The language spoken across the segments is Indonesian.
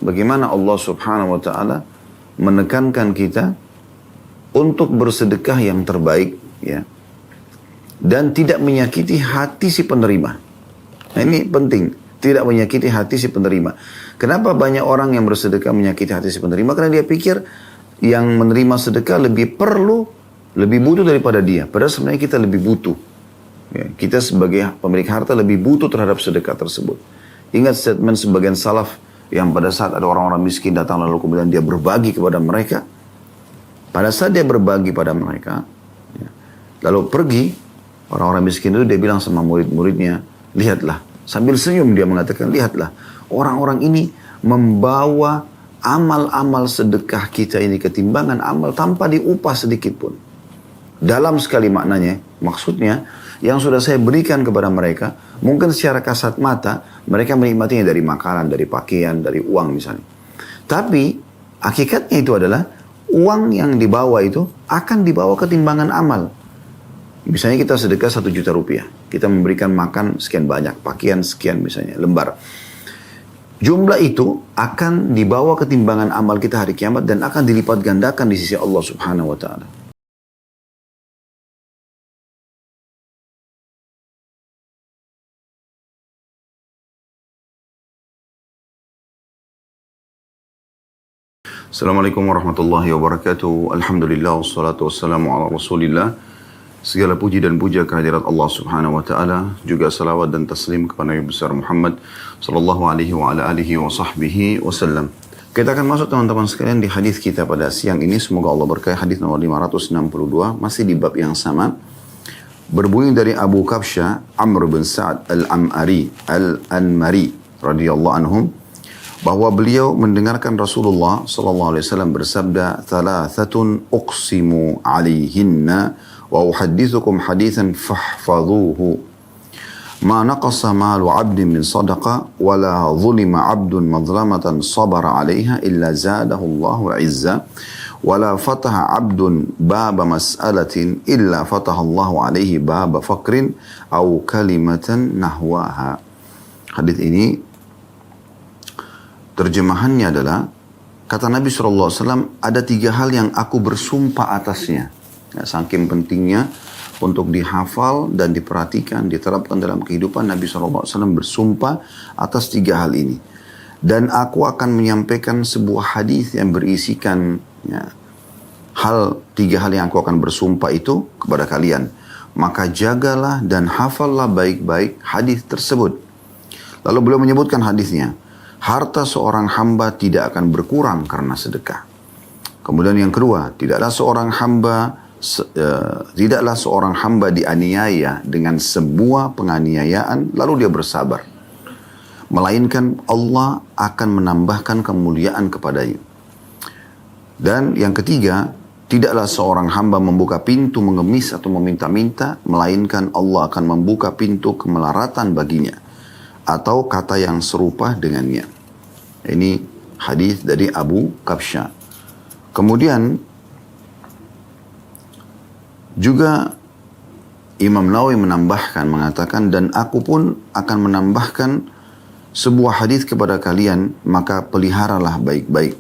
Bagaimana Allah Subhanahu wa taala menekankan kita untuk bersedekah yang terbaik, ya. Dan tidak menyakiti hati si penerima. Nah, ini penting, tidak menyakiti hati si penerima. Kenapa banyak orang yang bersedekah menyakiti hati si penerima? Karena dia pikir yang menerima sedekah lebih perlu, lebih butuh daripada dia. Padahal sebenarnya kita lebih butuh. Ya, kita sebagai pemilik harta lebih butuh terhadap sedekah tersebut. Ingat statement sebagian salaf yang pada saat ada orang-orang miskin datang lalu kemudian dia berbagi kepada mereka. Pada saat dia berbagi pada mereka, ya, lalu pergi, orang-orang miskin itu dia bilang sama murid-muridnya, lihatlah, sambil senyum dia mengatakan, lihatlah, orang-orang ini membawa amal-amal sedekah kita ini ketimbangan amal tanpa diupah sedikit pun. Dalam sekali maknanya, maksudnya, yang sudah saya berikan kepada mereka, mungkin secara kasat mata, mereka menikmatinya dari makanan, dari pakaian, dari uang misalnya. Tapi, hakikatnya itu adalah, uang yang dibawa itu akan dibawa ketimbangan amal. Misalnya kita sedekah 1 juta rupiah. Kita memberikan makan sekian banyak, pakaian sekian misalnya, lembar. Jumlah itu akan dibawa ketimbangan amal kita hari kiamat dan akan dilipat gandakan di sisi Allah Subhanahu wa ta'ala. Assalamualaikum warahmatullahi wabarakatuh. Alhamdulillah wassalatu wassalamu ala Rasulillah. Segala puji dan puja kehadirat Allah Subhanahu wa taala, juga salawat dan taslim kepada Nabi besar Muhammad sallallahu alaihi wa ala alihi wa sahbihi wasallam. Kita akan masuk teman-teman sekalian di hadis kita pada siang ini. Semoga Allah berkahi. Hadis nomor 562 masih di bab yang sama. Berbunyi dari Abu Kabsha Amr bin Sa'ad al-Am'ari al-Anmari radhiyallahu anhum, bahwa beliau mendengarkan Rasulullah sallallahu alaihi wasallam bersabda, "Thalathatun uqsimu 'alaihinna wa uhaddithukum hadithan fahfadhuhu. Ma naqasa malu 'abdin min sadaqa wa la dhulima 'abdun madlamatan sabara 'alaiha illa zadahu Allahu 'izza wa la fataha 'abdun baba mas'alatin illa fataha Allahu 'alaihi baba faqrin aw kalimatan nahwaha." Hadis ini terjemahannya adalah, kata Nabi SAW, ada 3 hal yang aku bersumpah atasnya. Ya, saking pentingnya untuk dihafal dan diperhatikan, diterapkan dalam kehidupan, Nabi SAW bersumpah atas 3 hal ini. Dan aku akan menyampaikan sebuah hadis yang berisikan, ya, 3 hal yang aku akan bersumpah itu kepada kalian. Maka jagalah dan hafallah baik-baik hadis tersebut. Lalu beliau menyebutkan hadisnya. Harta seorang hamba tidak akan berkurang karena sedekah. Kemudian yang kedua, tidaklah seorang hamba dianiaya dengan sebuah penganiayaan lalu dia bersabar, melainkan Allah akan menambahkan kemuliaan kepadanya. Dan yang ketiga, tidaklah seorang hamba membuka pintu mengemis atau meminta-minta, melainkan Allah akan membuka pintu kemelaratan baginya, atau kata yang serupa dengannya. Ini hadis dari Abu Kabsha. Kemudian juga Imam Nawawi menambahkan, mengatakan, dan aku pun akan menambahkan sebuah hadis kepada kalian, maka peliharalah baik-baik.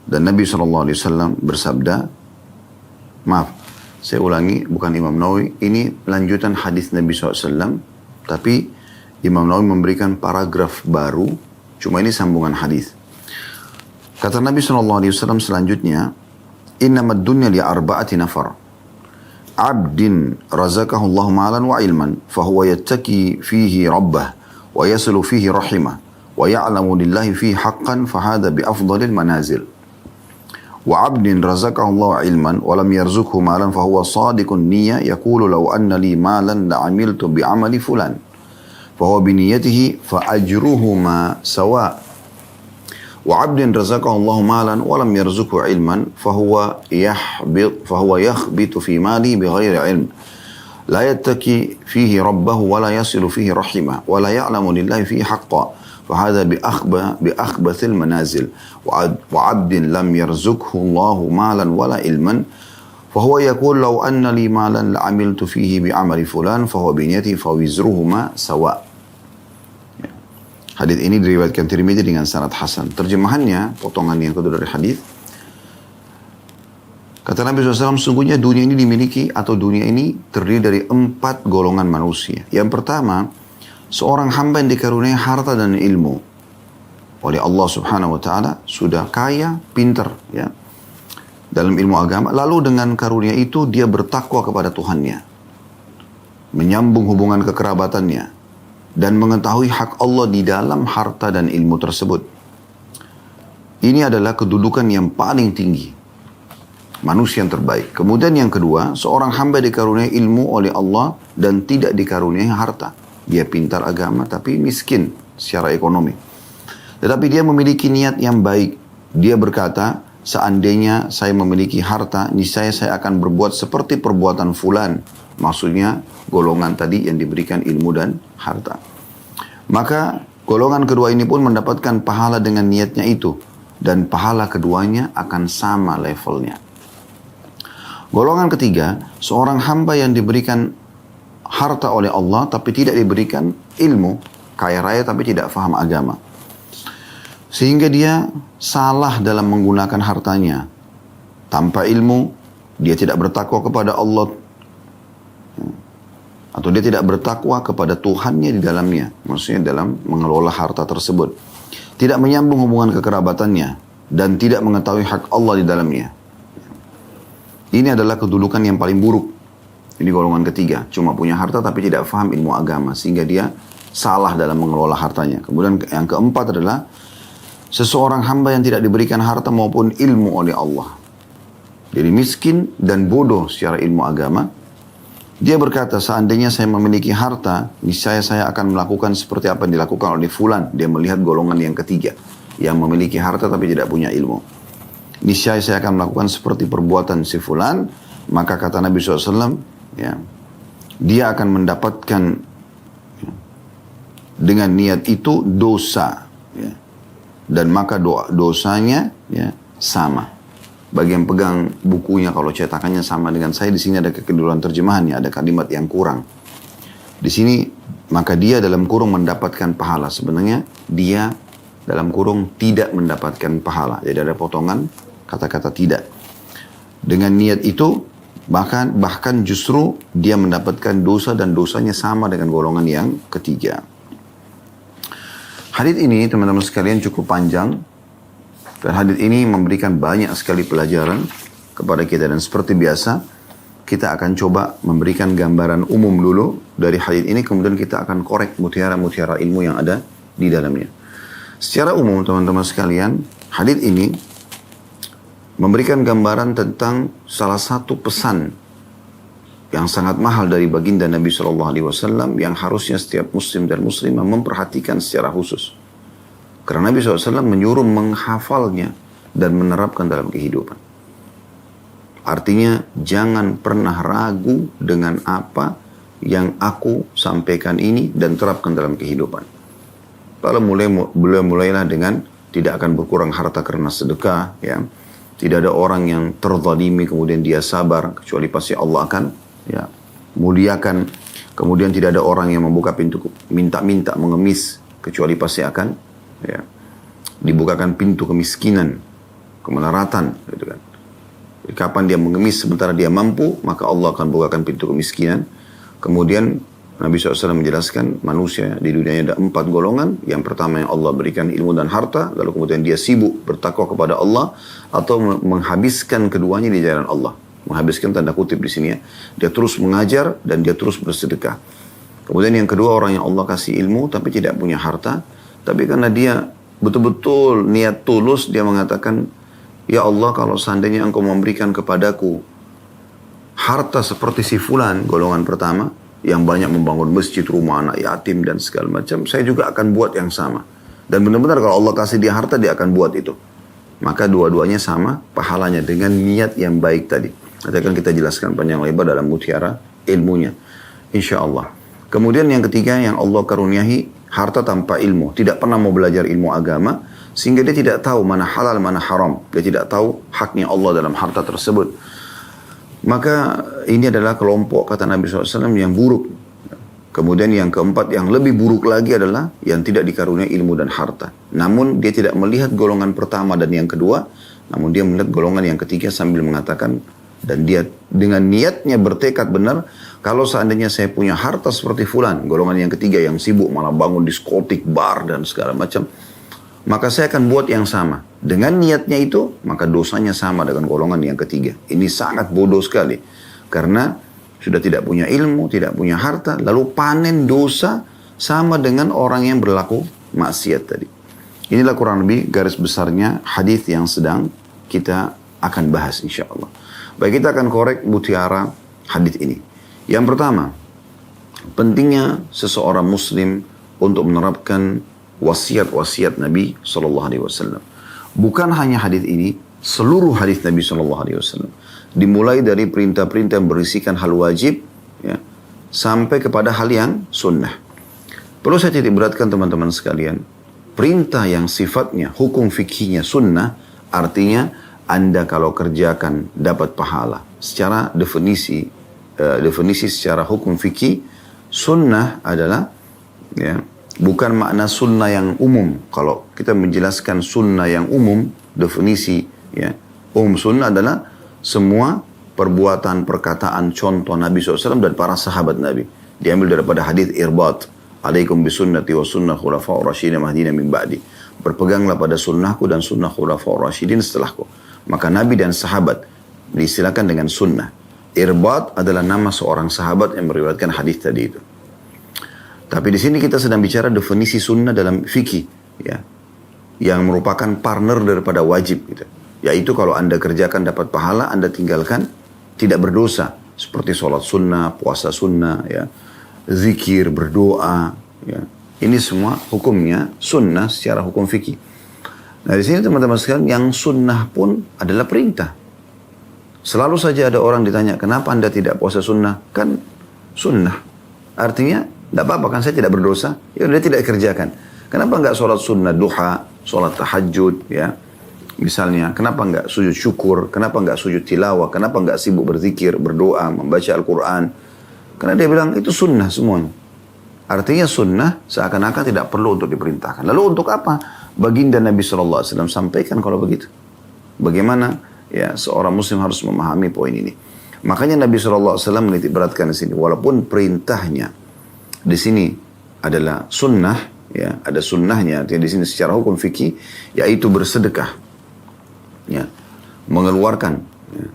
Dan Nabi SAW bersabda, maaf, saya ulangi, bukan Imam Nawawi, ini lanjutan hadis Nabi SAW, tapi Imam Nawawi memberikan paragraf baru, cuma ini sambungan hadis. Kata Nabi SAW selanjutnya, innamad dunya li arba'ati nafar. Abdin razaqahu Allah malan wa ilman, fahuwa yattaki fihi rabbah, wa yasilu fihi rahimah, wa ya'lamu lillahi fihi haqqan, fahada bi afdalil manazil. Wa abdin razaqahu Allah ilman, wa lam yarzukhu malan, fahuwa sadiqun niyya, yakulu law anna li malan la'amiltu bi amali fulan. فهو بنيته فأجرهما سواء وعبد رزقه الله مالا ولم يرزقه علما فهو يخبط في ماله بغير علم لا يتقي فيه ربه ولا يصل فيه رحمه ولا يعلم لله فيه حقا فهذا بأخبث المنازل وعبد لم يرزقه الله مالا ولا علما فهو يقول لو أن لي مالا لعملت فيه بعمل فلان فهو بنيته فوزرهما سواء. Hadis ini diriwayatkan Tirmidzi dengan sanad hasan. Terjemahannya, potongan yang kedua dari hadis. Kata Nabi SAW, sungguhnya dunia ini dimiliki atau dunia ini terdiri dari 4 golongan manusia. Yang pertama, seorang hamba yang dikaruniai harta dan ilmu oleh Allah Subhanahu wa taala, sudah kaya, pintar ya dalam ilmu agama, lalu dengan karunia itu dia bertakwa kepada Tuhannya, menyambung hubungan kekerabatannya dan mengetahui hak Allah di dalam harta dan ilmu tersebut. Ini adalah kedudukan yang paling tinggi, manusia yang terbaik. Kemudian yang kedua, seorang hamba dikaruniai ilmu oleh Allah dan tidak dikaruniai harta. Dia pintar agama tapi miskin secara ekonomi. Tetapi dia memiliki niat yang baik. Dia berkata, seandainya saya memiliki harta, niscaya saya akan berbuat seperti perbuatan fulan. Maksudnya golongan tadi yang diberikan ilmu dan harta. Maka golongan kedua ini pun mendapatkan pahala dengan niatnya itu. Dan pahala keduanya akan sama levelnya. Golongan ketiga, seorang hamba yang diberikan harta oleh Allah tapi tidak diberikan ilmu, kaya raya tapi tidak faham agama. Sehingga dia salah dalam menggunakan hartanya. Tanpa ilmu, dia tidak bertakwa kepada Allah. Atau dia tidak bertakwa kepada Tuhannya di dalamnya. Maksudnya dalam mengelola harta tersebut. Tidak menyambung hubungan kekerabatannya. Dan tidak mengetahui hak Allah di dalamnya. Ini adalah kedudukan yang paling buruk. Ini golongan ketiga. Cuma punya harta tapi tidak faham ilmu agama. Sehingga dia salah dalam mengelola hartanya. Kemudian yang keempat adalah seseorang hamba yang tidak diberikan harta maupun ilmu oleh Allah. Jadi miskin dan bodoh secara ilmu agama. Dia berkata, seandainya saya memiliki harta, niscaya saya akan melakukan seperti apa yang dilakukan oleh fulan. Dia melihat golongan yang ketiga, yang memiliki harta tapi tidak punya ilmu. Niscaya saya akan melakukan seperti perbuatan si fulan. Maka kata Nabi SAW, ya, dia akan mendapatkan dengan niat itu dosa. Ya. Dan maka dosanya ya, sama. Bagi yang pegang bukunya, kalau cetakannya sama dengan saya, di sini ada kekeliruan terjemahannya, ada kalimat yang kurang. Di sini, maka dia dalam kurung mendapatkan pahala. Sebenarnya dia dalam kurung tidak mendapatkan pahala. Jadi ada potongan kata-kata tidak. Dengan niat itu, bahkan justru dia mendapatkan dosa dan dosanya sama dengan golongan yang ketiga. Hadits ini teman-teman sekalian cukup panjang. Dan hadits ini memberikan banyak sekali pelajaran kepada kita. Dan seperti biasa, kita akan coba memberikan gambaran umum dulu dari hadits ini. Kemudian kita akan korek mutiara-mutiara ilmu yang ada di dalamnya. Secara umum teman-teman sekalian, hadits ini memberikan gambaran tentang salah satu pesan yang sangat mahal dari baginda Nabi SAW yang harusnya setiap muslim dan muslimah memperhatikan secara khusus. Karena Nabi SAW menyuruh menghafalnya dan menerapkan dalam kehidupan. Artinya jangan pernah ragu dengan apa yang aku sampaikan ini dan terapkan dalam kehidupan. Lalu mulailah dengan tidak akan berkurang harta karena sedekah. Ya. Tidak ada orang yang terzalimi kemudian dia sabar, kecuali pasti Allah akan ya, muliakan. Kemudian tidak ada orang yang membuka pintu minta-minta mengemis, kecuali pasti akan ya, dibukakan pintu kemiskinan, kemelaratan, gitu kan. Jadi, kapan dia mengemis sementara dia mampu, maka Allah akan bukakan pintu kemiskinan. Kemudian Nabi SAW menjelaskan manusia di dunia ada 4 golongan. Yang pertama yang Allah berikan ilmu dan harta, lalu kemudian dia sibuk bertakwa kepada Allah atau menghabiskan keduanya di jalan Allah. Menghabiskan tanda kutip di sini ya. Dia terus mengajar dan dia terus bersedekah. Kemudian yang kedua, orang yang Allah kasih ilmu tapi tidak punya harta. Tapi karena dia betul-betul niat tulus, dia mengatakan, ya Allah, kalau seandainya engkau memberikan kepadaku harta seperti si fulan, golongan pertama, yang banyak membangun masjid, rumah anak yatim dan segala macam, saya juga akan buat yang sama. Dan benar-benar kalau Allah kasih dia harta, dia akan buat itu. Maka dua-duanya sama pahalanya dengan niat yang baik tadi. Nanti akan kita jelaskan panjang lebar dalam mutiara ilmunya, insya Allah. Kemudian yang ketiga, yang Allah karuniai harta tanpa ilmu, tidak pernah mau belajar ilmu agama, sehingga dia tidak tahu mana halal, mana haram. Dia tidak tahu haknya Allah dalam harta tersebut. Maka ini adalah kelompok, kata Nabi SAW, yang buruk. Kemudian yang keempat, yang lebih buruk lagi adalah yang tidak dikaruniai ilmu dan harta. Namun dia tidak melihat golongan pertama dan yang kedua, namun dia melihat golongan yang ketiga sambil mengatakan, dan dia dengan niatnya bertekad benar, kalau seandainya saya punya harta seperti fulan, golongan yang ketiga yang sibuk malah bangun diskotik, bar dan segala macam, maka saya akan buat yang sama. Dengan niatnya itu, maka dosanya sama dengan golongan yang ketiga. Ini sangat bodoh sekali. Karena sudah tidak punya ilmu, tidak punya harta, lalu panen dosa sama dengan orang yang berlaku maksiat tadi. Inilah kurang lebih garis besarnya hadis yang sedang kita akan bahas insya Allah. Baik, kita akan korek mutiara hadis ini. Yang pertama, pentingnya seseorang muslim untuk menerapkan wasiat-wasiat Nabi SAW. Bukan hanya hadis ini, seluruh hadis Nabi SAW. Dimulai dari perintah-perintah yang berisikan hal wajib, ya, sampai kepada hal yang sunnah. Perlu saya titik beratkan teman-teman sekalian, perintah yang sifatnya hukum fikihnya sunnah, artinya Anda kalau kerjakan dapat pahala. Secara definisi secara hukum fikih, sunnah adalah, ya, bukan makna sunnah yang umum. Kalau kita menjelaskan sunnah yang umum, definisi, ya, umum sunnah adalah semua perbuatan, perkataan, contoh Nabi SAW dan para sahabat Nabi. Diambil daripada hadis Irbat. Alaikum bisunnati wa sunnah khulafa'ur rasyidin mahdina min ba'di. Berpeganglah pada sunnahku dan sunnah khulafa'ur rasyidin setelahku. Maka Nabi dan sahabat diistilahkan dengan sunnah. Irbat adalah nama seorang sahabat yang meriwayatkan hadis tadi itu. Tapi di sini kita sedang bicara definisi sunnah dalam fikih, ya, yang merupakan partner daripada wajib, gitu. Yaitu kalau Anda kerjakan dapat pahala, Anda tinggalkan tidak berdosa. Seperti sholat sunnah, puasa sunnah, ya, zikir, berdoa. Ya. Ini semua hukumnya sunnah secara hukum fikih. Nah di sini teman-teman sekalian, yang sunnah pun adalah perintah. Selalu saja ada orang ditanya, kenapa Anda tidak puasa sunnah? Kan sunnah. Artinya, tidak apa-apa kan saya tidak berdosa. Ya dia tidak kerjakan. Kenapa enggak sholat sunnah duha, sholat tahajud, ya. Misalnya, kenapa enggak sujud syukur, kenapa enggak sujud tilawah, kenapa enggak sibuk berzikir, berdoa, membaca Al-Quran. Karena dia bilang itu sunnah semuanya. Artinya sunnah seakan-akan tidak perlu untuk diperintahkan. Lalu untuk apa? Baginda Nabi SAW sampaikan kalau begitu. Bagaimana ya seorang muslim harus memahami poin ini. Makanya Nabi SAW menitik beratkan di sini. Walaupun perintahnya di sini adalah sunnah, ya ada sunnahnya. Artinya di sini secara hukum fikih, yaitu bersedekah. Ya, mengeluarkan, ya,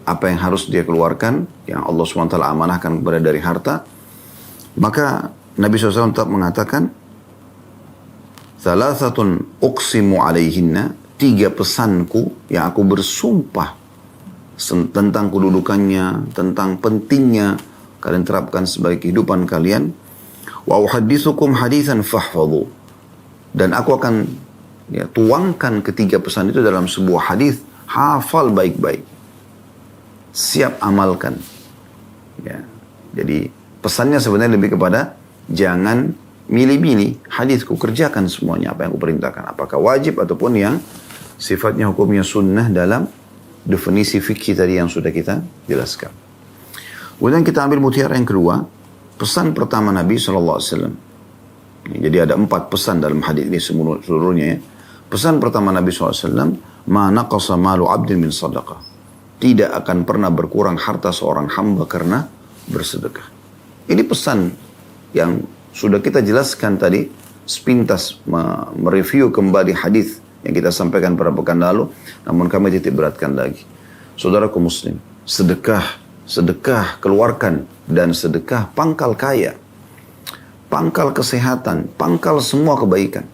apa yang harus dia keluarkan, yang Allah SWT amanahkan kepada dari harta, maka Nabi SAW tetap mengatakan, Thalathatun uqsimu alaihinna, 3 pesanku yang aku bersumpah tentang kedudukannya, tentang pentingnya kalian terapkan sebagai kehidupan kalian. Wa uhaddithukum hadithan fahfadhu, dan aku akan ya, tuangkan ketiga pesan itu dalam sebuah hadis, hafal baik-baik, siap amalkan. Ya, jadi pesannya sebenarnya lebih kepada jangan milih-milih hadisku, kerjakan semuanya apa yang aku perintahkan, apakah wajib ataupun yang sifatnya hukumnya sunnah dalam definisi fikih tadi yang sudah kita jelaskan. Kemudian kita ambil mutiara yang kedua, pesan pertama Nabi SAW. Jadi ada 4 pesan dalam hadis ini seluruhnya, ya. Pesan pertama Nabi SAW, ma naqasa malu abdin min sadaqah. Tidak akan pernah berkurang harta seorang hamba karena bersedekah. Ini pesan yang sudah kita jelaskan tadi, sepintas mereview kembali hadis yang kita sampaikan pada pekan lalu, namun kami titik beratkan lagi. Saudaraku muslim, sedekah keluarkan, dan sedekah pangkal kaya, pangkal kesehatan, pangkal semua kebaikan.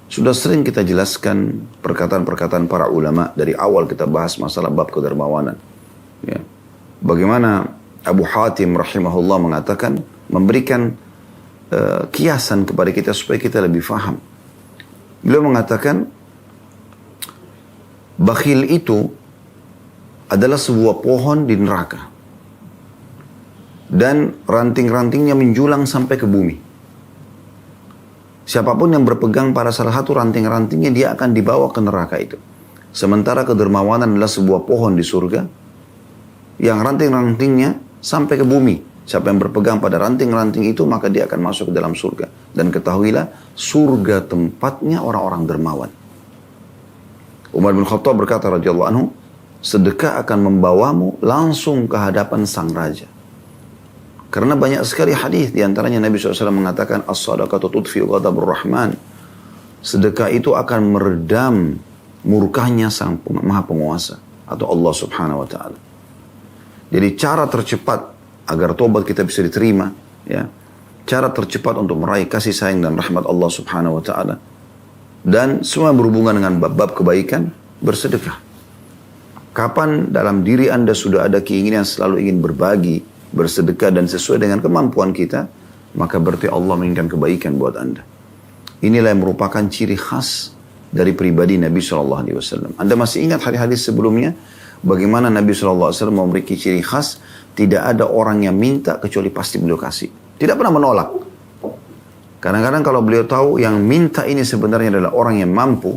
Sudah sering kita jelaskan perkataan-perkataan para ulama dari awal kita bahas masalah bab kedermawanan. Ya. Bagaimana Abu Hatim rahimahullah mengatakan, memberikan kiasan kepada kita supaya kita lebih faham. Beliau mengatakan, bakhil itu adalah sebuah pohon di neraka. Dan ranting-rantingnya menjulang sampai ke bumi. Siapapun yang berpegang pada salah satu ranting-rantingnya, dia akan dibawa ke neraka itu. Sementara kedermawanan adalah sebuah pohon di surga yang ranting-rantingnya sampai ke bumi. Siapa yang berpegang pada ranting-ranting itu, maka dia akan masuk ke dalam surga. Dan ketahuilah, surga tempatnya orang-orang dermawan. Umar bin Khattab berkata radhiyallahu anhu, sedekah akan membawamu langsung ke hadapan sang raja. Karena banyak sekali hadis, diantaranya Nabi SAW mengatakan, as-sadaqatu tudfi'u ghadabur rahman. Sedekah itu akan meredam murkahnya sang maha penguasa, atau Allah subhanahu wa ta'ala. Jadi cara tercepat agar tobat kita bisa diterima, ya, cara tercepat untuk meraih kasih sayang dan rahmat Allah subhanahu wa ta'ala, dan semua berhubungan dengan bab-bab kebaikan, bersedekah. Kapan dalam diri Anda sudah ada keinginan selalu ingin berbagi, bersedekah dan sesuai dengan kemampuan kita, maka berarti Allah menginginkan kebaikan buat Anda. Inilah yang merupakan ciri khas dari pribadi Nabi SAW. Anda masih ingat hadis-hadis sebelumnya, bagaimana Nabi SAW memiliki ciri khas, tidak ada orang yang minta kecuali pasti beliau kasih. Tidak pernah menolak. Kadang-kadang kalau beliau tahu yang minta ini sebenarnya adalah orang yang mampu,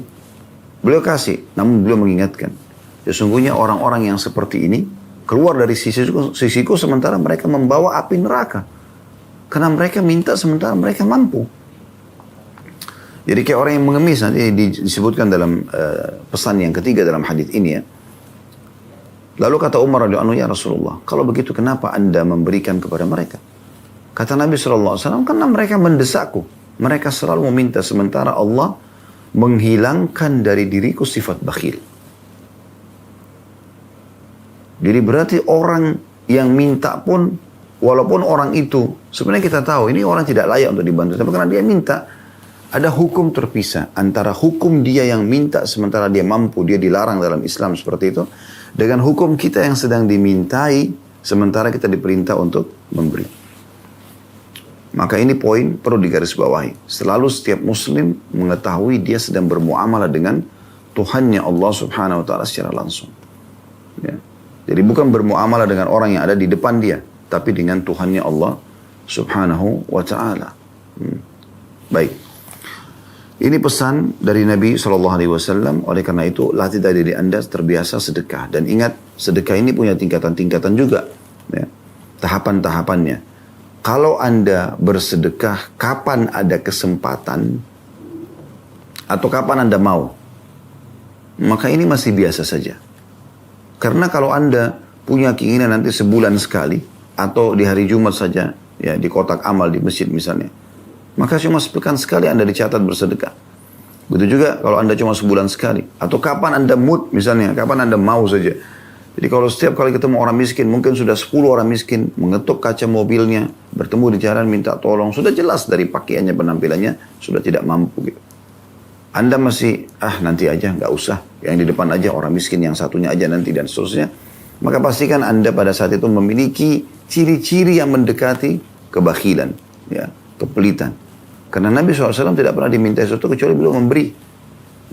beliau kasih. Namun beliau mengingatkan, sesungguhnya orang-orang yang seperti ini keluar dari sisiku sementara mereka membawa api neraka. Karena mereka minta sementara mereka mampu. Jadi kayak orang yang mengemis, nanti disebutkan dalam pesan yang ketiga dalam hadis ini ya. Lalu kata Umar radhiyallahu anhu, ya Rasulullah, kalau begitu kenapa Anda memberikan kepada mereka? Kata Nabi SAW, karena mereka mendesakku. Mereka selalu meminta, sementara Allah menghilangkan dari diriku sifat bakhil. Jadi berarti orang yang minta pun, walaupun orang itu, sebenarnya kita tahu, ini orang tidak layak untuk dibantu. Tapi karena dia minta, ada hukum terpisah antara hukum dia yang minta, sementara dia mampu, dia dilarang dalam Islam seperti itu, dengan hukum kita yang sedang dimintai, sementara kita diperintah untuk memberi. Maka ini poin perlu digarisbawahi. Selalu setiap muslim mengetahui dia sedang bermuamalah dengan Tuhannya Allah subhanahu wa ta'ala secara langsung. Ya. Jadi bukan bermuamalah dengan orang yang ada di depan dia, tapi dengan Tuhannya Allah subhanahu wa ta'ala. Baik. Ini pesan dari Nabi SAW. Oleh karena itu, latihlah diri Anda terbiasa sedekah. Dan ingat, sedekah ini punya tingkatan-tingkatan juga. Ya. Tahapan-tahapannya. Kalau Anda bersedekah, kapan ada kesempatan, atau kapan Anda mau, maka ini masih biasa saja. Karena kalau Anda punya keinginan nanti sebulan sekali, atau di hari Jumat saja, ya di kotak amal di masjid misalnya, maka cuma sepekan sekali Anda dicatat bersedekah. Begitu juga kalau Anda cuma sebulan sekali, atau kapan Anda mood misalnya, kapan Anda mau saja. Jadi kalau setiap kali ketemu orang miskin, mungkin sudah 10 orang miskin, mengetuk kaca mobilnya, bertemu di jalan minta tolong, sudah jelas dari pakaiannya, penampilannya, sudah tidak mampu gitu. Anda masih, nanti aja, nggak usah. Yang di depan aja, orang miskin yang satunya aja nanti, dan seterusnya. Maka pastikan Anda pada saat itu memiliki ciri-ciri yang mendekati kebakhilan, ya, kepelitan. Karena Nabi SAW tidak pernah diminta sesuatu kecuali beliau memberi.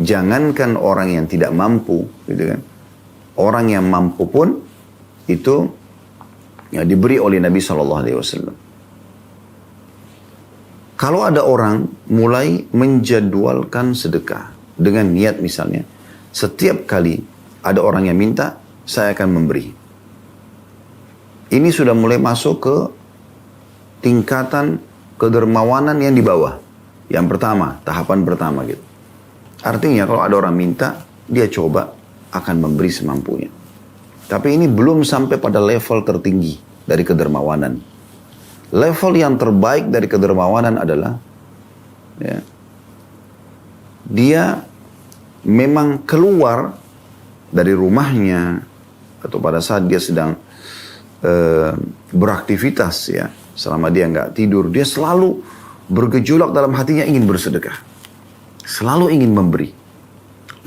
Jangankan orang yang tidak mampu, gitu kan. Orang yang mampu pun itu ya, diberi oleh Nabi SAW. Kalau ada orang mulai menjadwalkan sedekah dengan niat misalnya, setiap kali ada orang yang minta, saya akan memberi. Ini sudah mulai masuk ke tingkatan kedermawanan yang di bawah. Yang pertama, tahapan pertama gitu. Artinya kalau ada orang minta, dia coba akan memberi semampunya. Tapi ini belum sampai pada level tertinggi dari kedermawanan. Level yang terbaik dari kedermawanan adalah ya, dia memang keluar dari rumahnya atau pada saat dia sedang beraktivitas ya, selama dia nggak tidur, dia selalu bergejolak dalam hatinya ingin bersedekah, selalu ingin memberi.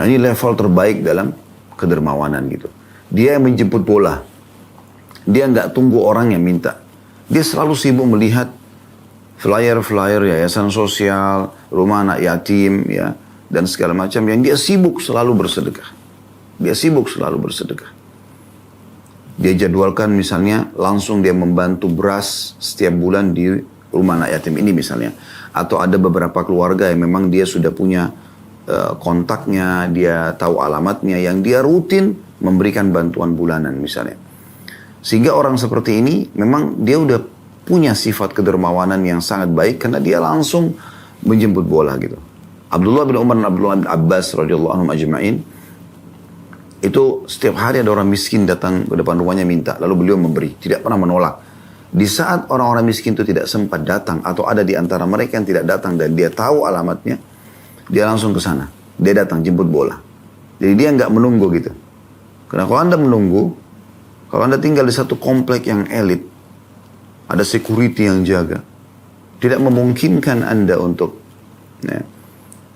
Nah, ini level terbaik dalam kedermawanan gitu. Dia yang menjemput bola. Dia nggak tunggu orang yang minta. Dia selalu sibuk melihat flyer-flyer yayasan sosial, rumah anak yatim, ya, dan segala macam yang dia sibuk selalu bersedekah. Dia sibuk selalu bersedekah. Dia jadwalkan misalnya langsung dia membantu beras setiap bulan di rumah anak yatim ini misalnya. Atau ada beberapa keluarga yang memang dia sudah punya kontaknya, dia tahu alamatnya, yang dia rutin memberikan bantuan bulanan misalnya. Sehingga orang seperti ini memang dia udah punya sifat kedermawanan yang sangat baik karena dia langsung menjemput bola gitu. Abdullah bin Umar dan Abdullah bin Abbas radhiyallahu anhum ajma'in, itu setiap hari ada orang miskin datang ke depan rumahnya minta, lalu beliau memberi, tidak pernah menolak. Di saat orang-orang miskin itu tidak sempat datang atau ada di antara mereka yang tidak datang dan dia tahu alamatnya, dia langsung ke sana. Dia datang jemput bola. Jadi dia nggak menunggu gitu. Karena kalau Anda menunggu, kalau Anda tinggal di satu komplek yang elit, ada security yang jaga, tidak memungkinkan Anda untuk, ya,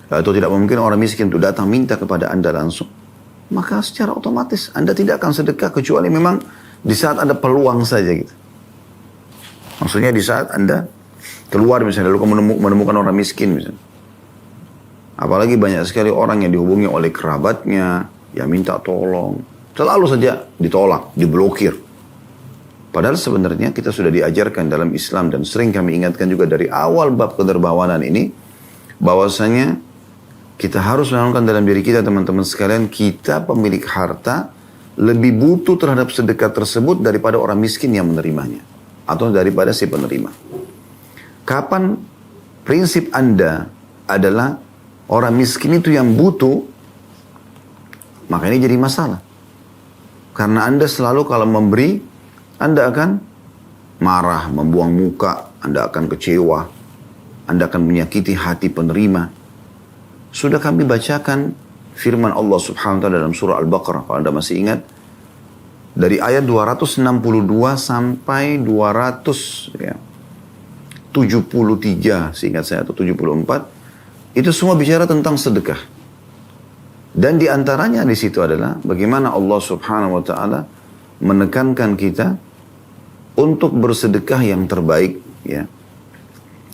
atau tidak memungkinkan orang miskin untuk datang minta kepada Anda langsung, maka secara otomatis Anda tidak akan sedekah kecuali memang di saat ada peluang saja gitu. Maksudnya di saat Anda keluar misalnya, lalu menemukan orang miskin misalnya. Apalagi banyak sekali orang yang dihubungi oleh kerabatnya, yang minta tolong. Selalu saja ditolak, diblokir. Padahal sebenarnya kita sudah diajarkan dalam Islam dan sering kami ingatkan juga dari awal bab kedermawanan ini, bahwasanya kita harus menanamkan dalam diri kita teman-teman sekalian, kita pemilik harta lebih butuh terhadap sedekah tersebut daripada orang miskin yang menerimanya. Atau daripada si penerima. Kapan prinsip Anda adalah orang miskin itu yang butuh, maka ini jadi masalah. Karena Anda selalu kalau memberi, Anda akan marah, membuang muka, Anda akan kecewa, Anda akan menyakiti hati penerima. Sudah kami bacakan firman Allah subhanahu wa ta'ala dalam surah Al-Baqarah, kalau Anda masih ingat, dari ayat 262 sampai 273, seingat saya, atau 74, itu semua bicara tentang sedekah. Dan di antaranya di situ adalah bagaimana Allah subhanahu wa ta'ala menekankan kita untuk bersedekah yang terbaik, ya,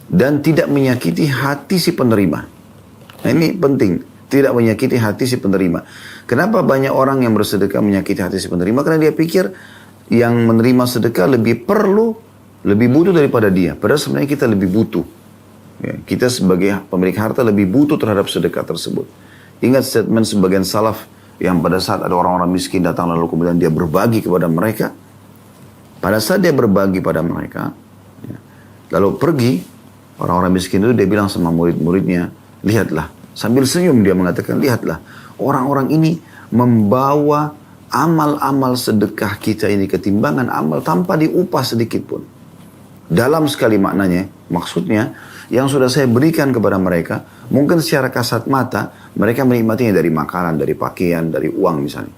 dan tidak menyakiti hati si penerima. Nah, ini penting, tidak menyakiti hati si penerima. Kenapa banyak orang yang bersedekah menyakiti hati si penerima? Karena dia pikir yang menerima sedekah lebih perlu, lebih butuh daripada dia. Padahal sebenarnya kita lebih butuh. Ya, kita sebagai pemilik harta lebih butuh terhadap sedekah tersebut. Ingat statement sebagian salaf yang pada saat ada orang-orang miskin datang lalu kemudian dia berbagi kepada mereka. Pada saat dia berbagi pada mereka, ya, lalu pergi, orang-orang miskin itu dia bilang sama murid-muridnya, lihatlah. Sambil senyum dia mengatakan, lihatlah, orang-orang ini membawa amal-amal sedekah kita ini ketimbangan amal tanpa diupah sedikit pun. Dalam sekali maknanya, maksudnya, yang sudah saya berikan kepada mereka, mungkin secara kasat mata, mereka menikmatinya dari makanan, dari pakaian, dari uang misalnya.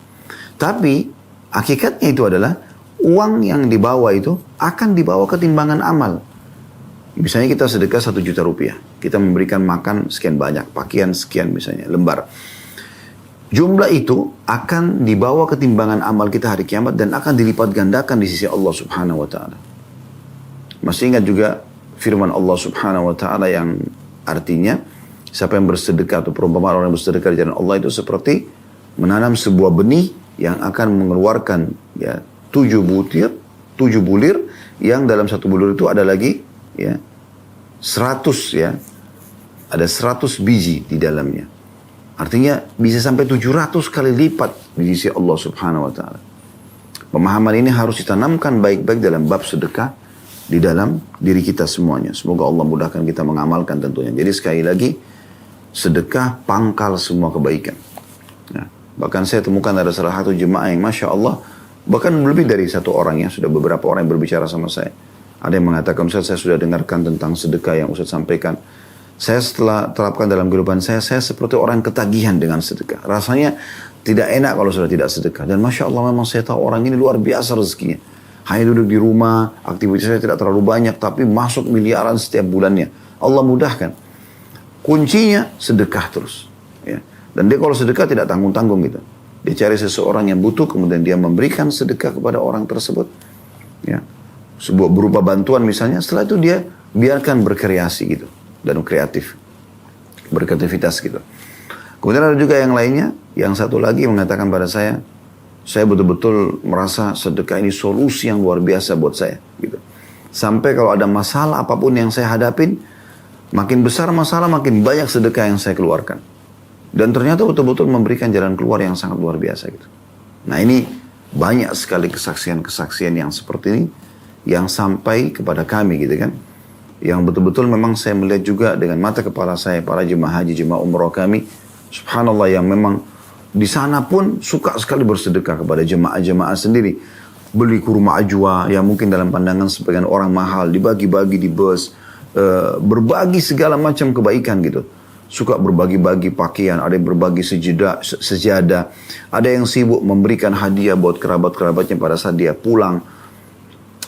Tapi, hakikatnya itu adalah, uang yang dibawa itu akan dibawa ketimbangan amal. Misalnya kita sedekah 1 juta rupiah. Kita memberikan makan sekian banyak, pakaian sekian misalnya, lembar. Jumlah itu akan dibawa ketimbangan amal kita hari kiamat dan akan dilipat gandakan di sisi Allah subhanahu wa ta'ala. Masih ingat juga firman Allah subhanahu wa ta'ala yang artinya, siapa yang bersedekah atau perumpamaan orang yang bersedekah di jalan Allah itu seperti menanam sebuah benih yang akan mengeluarkan, ya, 7 bulir, yang dalam 1 bulir itu ada lagi, ya, 100, ya, ada 100 biji di dalamnya. Artinya bisa sampai 700 kali lipat di sisi Allah subhanahu wa ta'ala. Pemahaman ini harus ditanamkan baik-baik dalam bab sedekah di dalam diri kita semuanya. Semoga Allah mudahkan kita mengamalkan tentunya. Jadi sekali lagi, sedekah pangkal semua kebaikan. Ya. Bahkan saya temukan ada salah satu jemaah yang Masya Allah, bahkan lebih dari 1 orang, ya, sudah beberapa orang yang berbicara sama saya. Ada yang mengatakan, Ustaz, saya sudah dengarkan tentang sedekah yang Ustaz sampaikan. Saya setelah terapkan dalam kehidupan saya seperti orang ketagihan dengan sedekah. Rasanya tidak enak kalau sudah tidak sedekah. Dan Masya Allah memang saya tahu orang ini luar biasa rezekinya. Hanya duduk di rumah, aktivitas saya tidak terlalu banyak, tapi masuk miliaran setiap bulannya. Allah mudahkan. Kuncinya sedekah terus. Ya. Dan dia kalau sedekah tidak tanggung-tanggung gitu. Dia cari seseorang yang butuh, kemudian dia memberikan sedekah kepada orang tersebut. Ya. Sebuah berupa bantuan misalnya, setelah itu dia biarkan berkreasi gitu. Dan kreatif. Berkreativitas gitu. Kemudian ada juga yang lainnya, yang satu lagi mengatakan pada saya betul-betul merasa sedekah ini solusi yang luar biasa buat saya. Gitu. Sampai kalau ada masalah apapun yang saya hadapin, makin besar masalah, makin banyak sedekah yang saya keluarkan. Dan ternyata betul-betul memberikan jalan keluar yang sangat luar biasa gitu. Nah ini banyak sekali kesaksian-kesaksian yang seperti ini, yang sampai kepada kami gitu kan. Yang betul-betul memang saya melihat juga dengan mata kepala saya, para jemaah haji, jemaah umroh kami, subhanallah, yang memang di sana pun suka sekali bersedekah kepada jemaah-jemaah sendiri. Beli kurma ajwa yang mungkin dalam pandangan sebagian orang mahal, dibagi-bagi di bus, berbagi segala macam kebaikan gitu. Suka berbagi-bagi pakaian, ada yang berbagi sejadah, ada yang sibuk memberikan hadiah buat kerabat-kerabatnya pada saat dia pulang.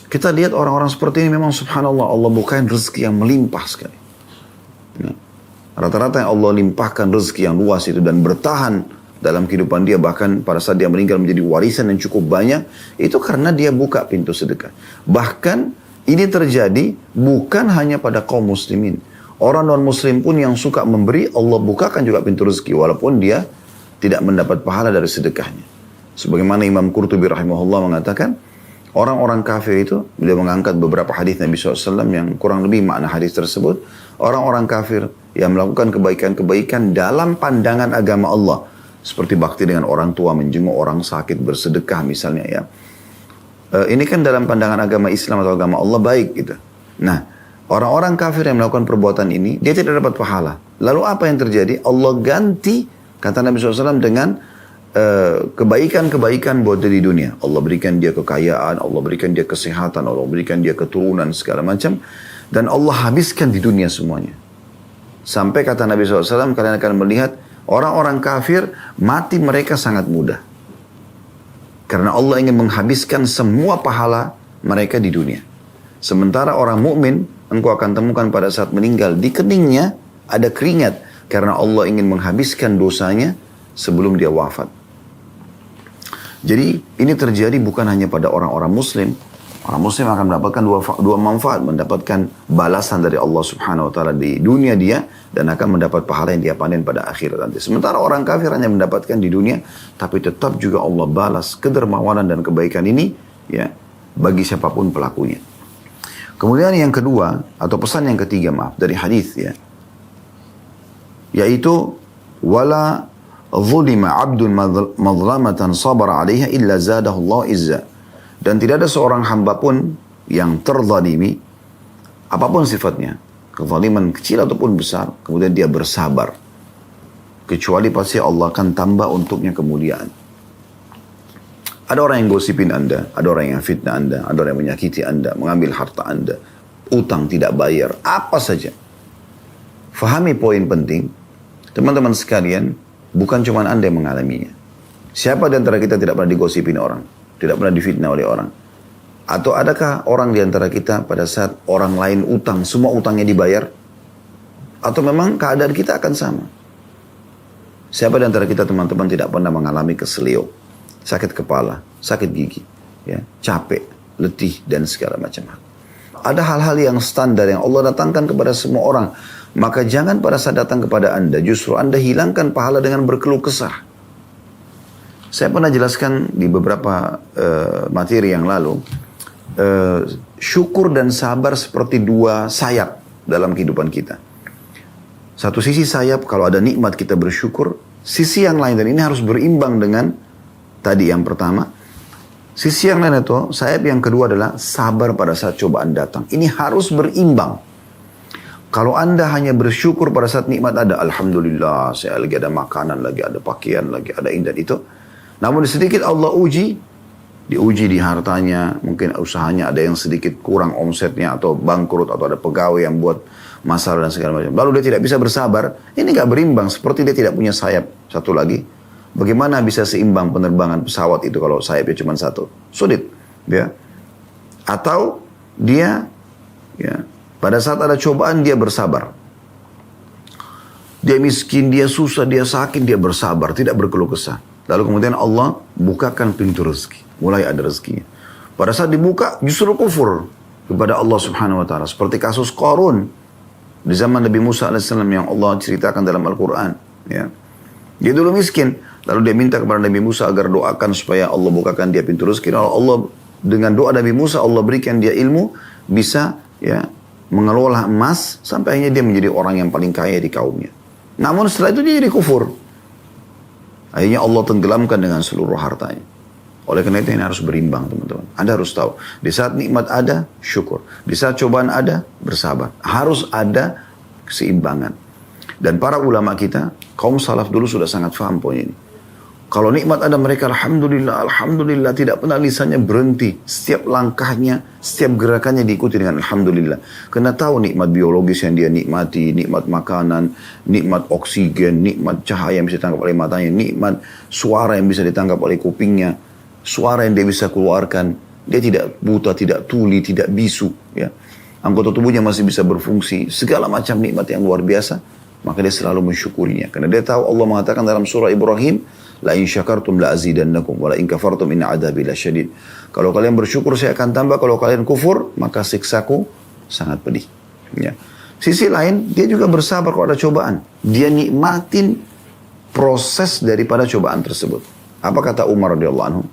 Kita lihat orang-orang seperti ini memang subhanallah, Allah bukain rezeki yang melimpah sekali. Ya. Rata-rata yang Allah limpahkan rezeki yang luas itu dan bertahan dalam kehidupan dia, bahkan pada saat dia meninggal menjadi warisan yang cukup banyak, itu karena dia buka pintu sedekah. Bahkan ini terjadi bukan hanya pada kaum muslimin. Orang non-muslim pun yang suka memberi, Allah bukakan juga pintu rezeki walaupun dia tidak mendapat pahala dari sedekahnya. Sebagaimana Imam Qurtubi rahimahullah mengatakan, orang-orang kafir itu, beliau mengangkat beberapa hadis Nabi SAW yang kurang lebih makna hadis tersebut. Orang-orang kafir yang melakukan kebaikan-kebaikan dalam pandangan agama Allah. Seperti bakti dengan orang tua, menjenguk orang sakit, bersedekah misalnya ya. Ini kan dalam pandangan agama Islam atau agama Allah baik gitu. Nah, orang-orang kafir yang melakukan perbuatan ini, dia tidak dapat pahala. Lalu apa yang terjadi? Allah ganti, kata Nabi SAW, dengan kebaikan-kebaikan buat dia di dunia. Allah berikan dia kekayaan, Allah berikan dia kesehatan, Allah berikan dia keturunan segala macam, dan Allah habiskan di dunia semuanya. Sampai kata Nabi SAW, kalian akan melihat orang-orang kafir mati mereka sangat mudah, karena Allah ingin menghabiskan semua pahala mereka di dunia. Sementara orang mukmin, engkau akan temukan pada saat meninggal di keningnya ada keringat, karena Allah ingin menghabiskan dosanya sebelum dia wafat. Jadi ini terjadi bukan hanya pada orang-orang muslim. Orang muslim akan mendapatkan dua manfaat. Mendapatkan balasan dari Allah subhanahu wa ta'ala di dunia dia, dan akan mendapat pahala yang dia panen pada akhirat nanti. Sementara orang kafir hanya mendapatkan di dunia, tapi tetap juga Allah balas kedermawanan dan kebaikan ini ya bagi siapapun pelakunya. Kemudian yang kedua, atau pesan yang ketiga dari hadis ya, yaitu wala zulima abdun mazlamatan sabara alaiha illa zadahu Allah izza. Dan tidak ada seorang hamba pun yang terzalimi, apapun sifatnya, kezaliman kecil ataupun besar, kemudian dia bersabar, kecuali pasti Allah akan tambah untuknya kemuliaan. Ada orang yang gosipin Anda, ada orang yang fitnah Anda, ada orang yang menyakiti Anda, mengambil harta Anda, utang tidak bayar, apa saja. Fahami poin penting, teman-teman sekalian, bukan cuma Anda yang mengalaminya. Siapa di antara kita tidak pernah digosipin orang? Tidak pernah difitnah oleh orang? Atau adakah orang di antara kita pada saat orang lain utang, semua utangnya dibayar? Atau memang keadaan kita akan sama? Siapa di antara kita teman-teman tidak pernah mengalami keselio, sakit kepala, sakit gigi, ya, capek, letih, dan segala macam hal? Ada hal-hal yang standar yang Allah datangkan kepada semua orang. Maka jangan pada saat datang kepada Anda, justru Anda hilangkan pahala dengan berkeluh kesah. Saya pernah jelaskan di beberapa materi yang lalu, syukur dan sabar seperti dua sayap dalam kehidupan kita. Satu sisi sayap, kalau ada nikmat kita bersyukur. Sisi yang lain, dan ini harus berimbang dengan tadi yang pertama. Sisi yang lain itu, sayap yang kedua adalah sabar pada saat cobaan datang. Ini harus berimbang. Kalau Anda hanya bersyukur pada saat nikmat ada, alhamdulillah, saya lagi ada makanan, lagi ada pakaian, lagi ada ini dan itu. Namun sedikit Allah diuji di hartanya, mungkin usahanya ada yang sedikit kurang omsetnya, atau bangkrut, atau ada pegawai yang buat masalah dan segala macam. Lalu dia tidak bisa bersabar, ini gak berimbang, seperti dia tidak punya sayap. Satu lagi, bagaimana bisa seimbang penerbangan pesawat itu kalau sayapnya cuma satu? Sulit, ya. Atau dia, ya, pada saat ada cobaan dia bersabar. Dia miskin, dia susah, dia sakit, dia bersabar, tidak berkeluh kesah. Lalu kemudian Allah bukakan pintu rezeki, mulai ada rezekinya. Pada saat dibuka justru kufur kepada Allah subhanahu wa ta'ala. Seperti kasus Qarun di zaman Nabi Musa AS yang Allah ceritakan dalam Al-Quran. Ya. Dia dulu miskin, lalu dia minta kepada Nabi Musa agar doakan supaya Allah bukakan dia pintu rezeki. Lalu Allah dengan doa Nabi Musa, Allah berikan dia ilmu, bisa ya mengelola emas, sampai akhirnya dia menjadi orang yang paling kaya di kaumnya. Namun setelah itu dia jadi kufur. Akhirnya Allah tenggelamkan dengan seluruh hartanya. Oleh karena itu ini harus berimbang teman-teman. Anda harus tahu, di saat nikmat ada, syukur. Di saat cobaan ada, bersabar. Harus ada keseimbangan. Dan para ulama kita, kaum salaf dulu sudah sangat paham poin ini. Kalau nikmat ada mereka, Alhamdulillah, Alhamdulillah, tidak pernah lisannya berhenti. Setiap langkahnya, setiap gerakannya diikuti dengan Alhamdulillah. Karena tahu nikmat biologis yang dia nikmati, nikmat makanan, nikmat oksigen, nikmat cahaya yang bisa ditangkap oleh matanya, nikmat suara yang bisa ditangkap oleh kupingnya, suara yang dia bisa keluarkan. Dia tidak buta, tidak tuli, tidak bisu. Ya. Anggota tubuhnya masih bisa berfungsi. Segala macam nikmat yang luar biasa. Maka dia selalu mensyukurinya. Karena dia tahu Allah mengatakan dalam surah Ibrahim, la in syakartum la azidannakum wa la in kafartum inna adzabi lasyadid. Kalau kalian bersyukur saya akan tambah, kalau kalian kufur maka siksaku sangat pedih. Ya. Sisi lain dia juga bersabar kalau ada cobaan. Dia nikmatin proses daripada cobaan tersebut. Apa kata Umar radhiyallahu anhu?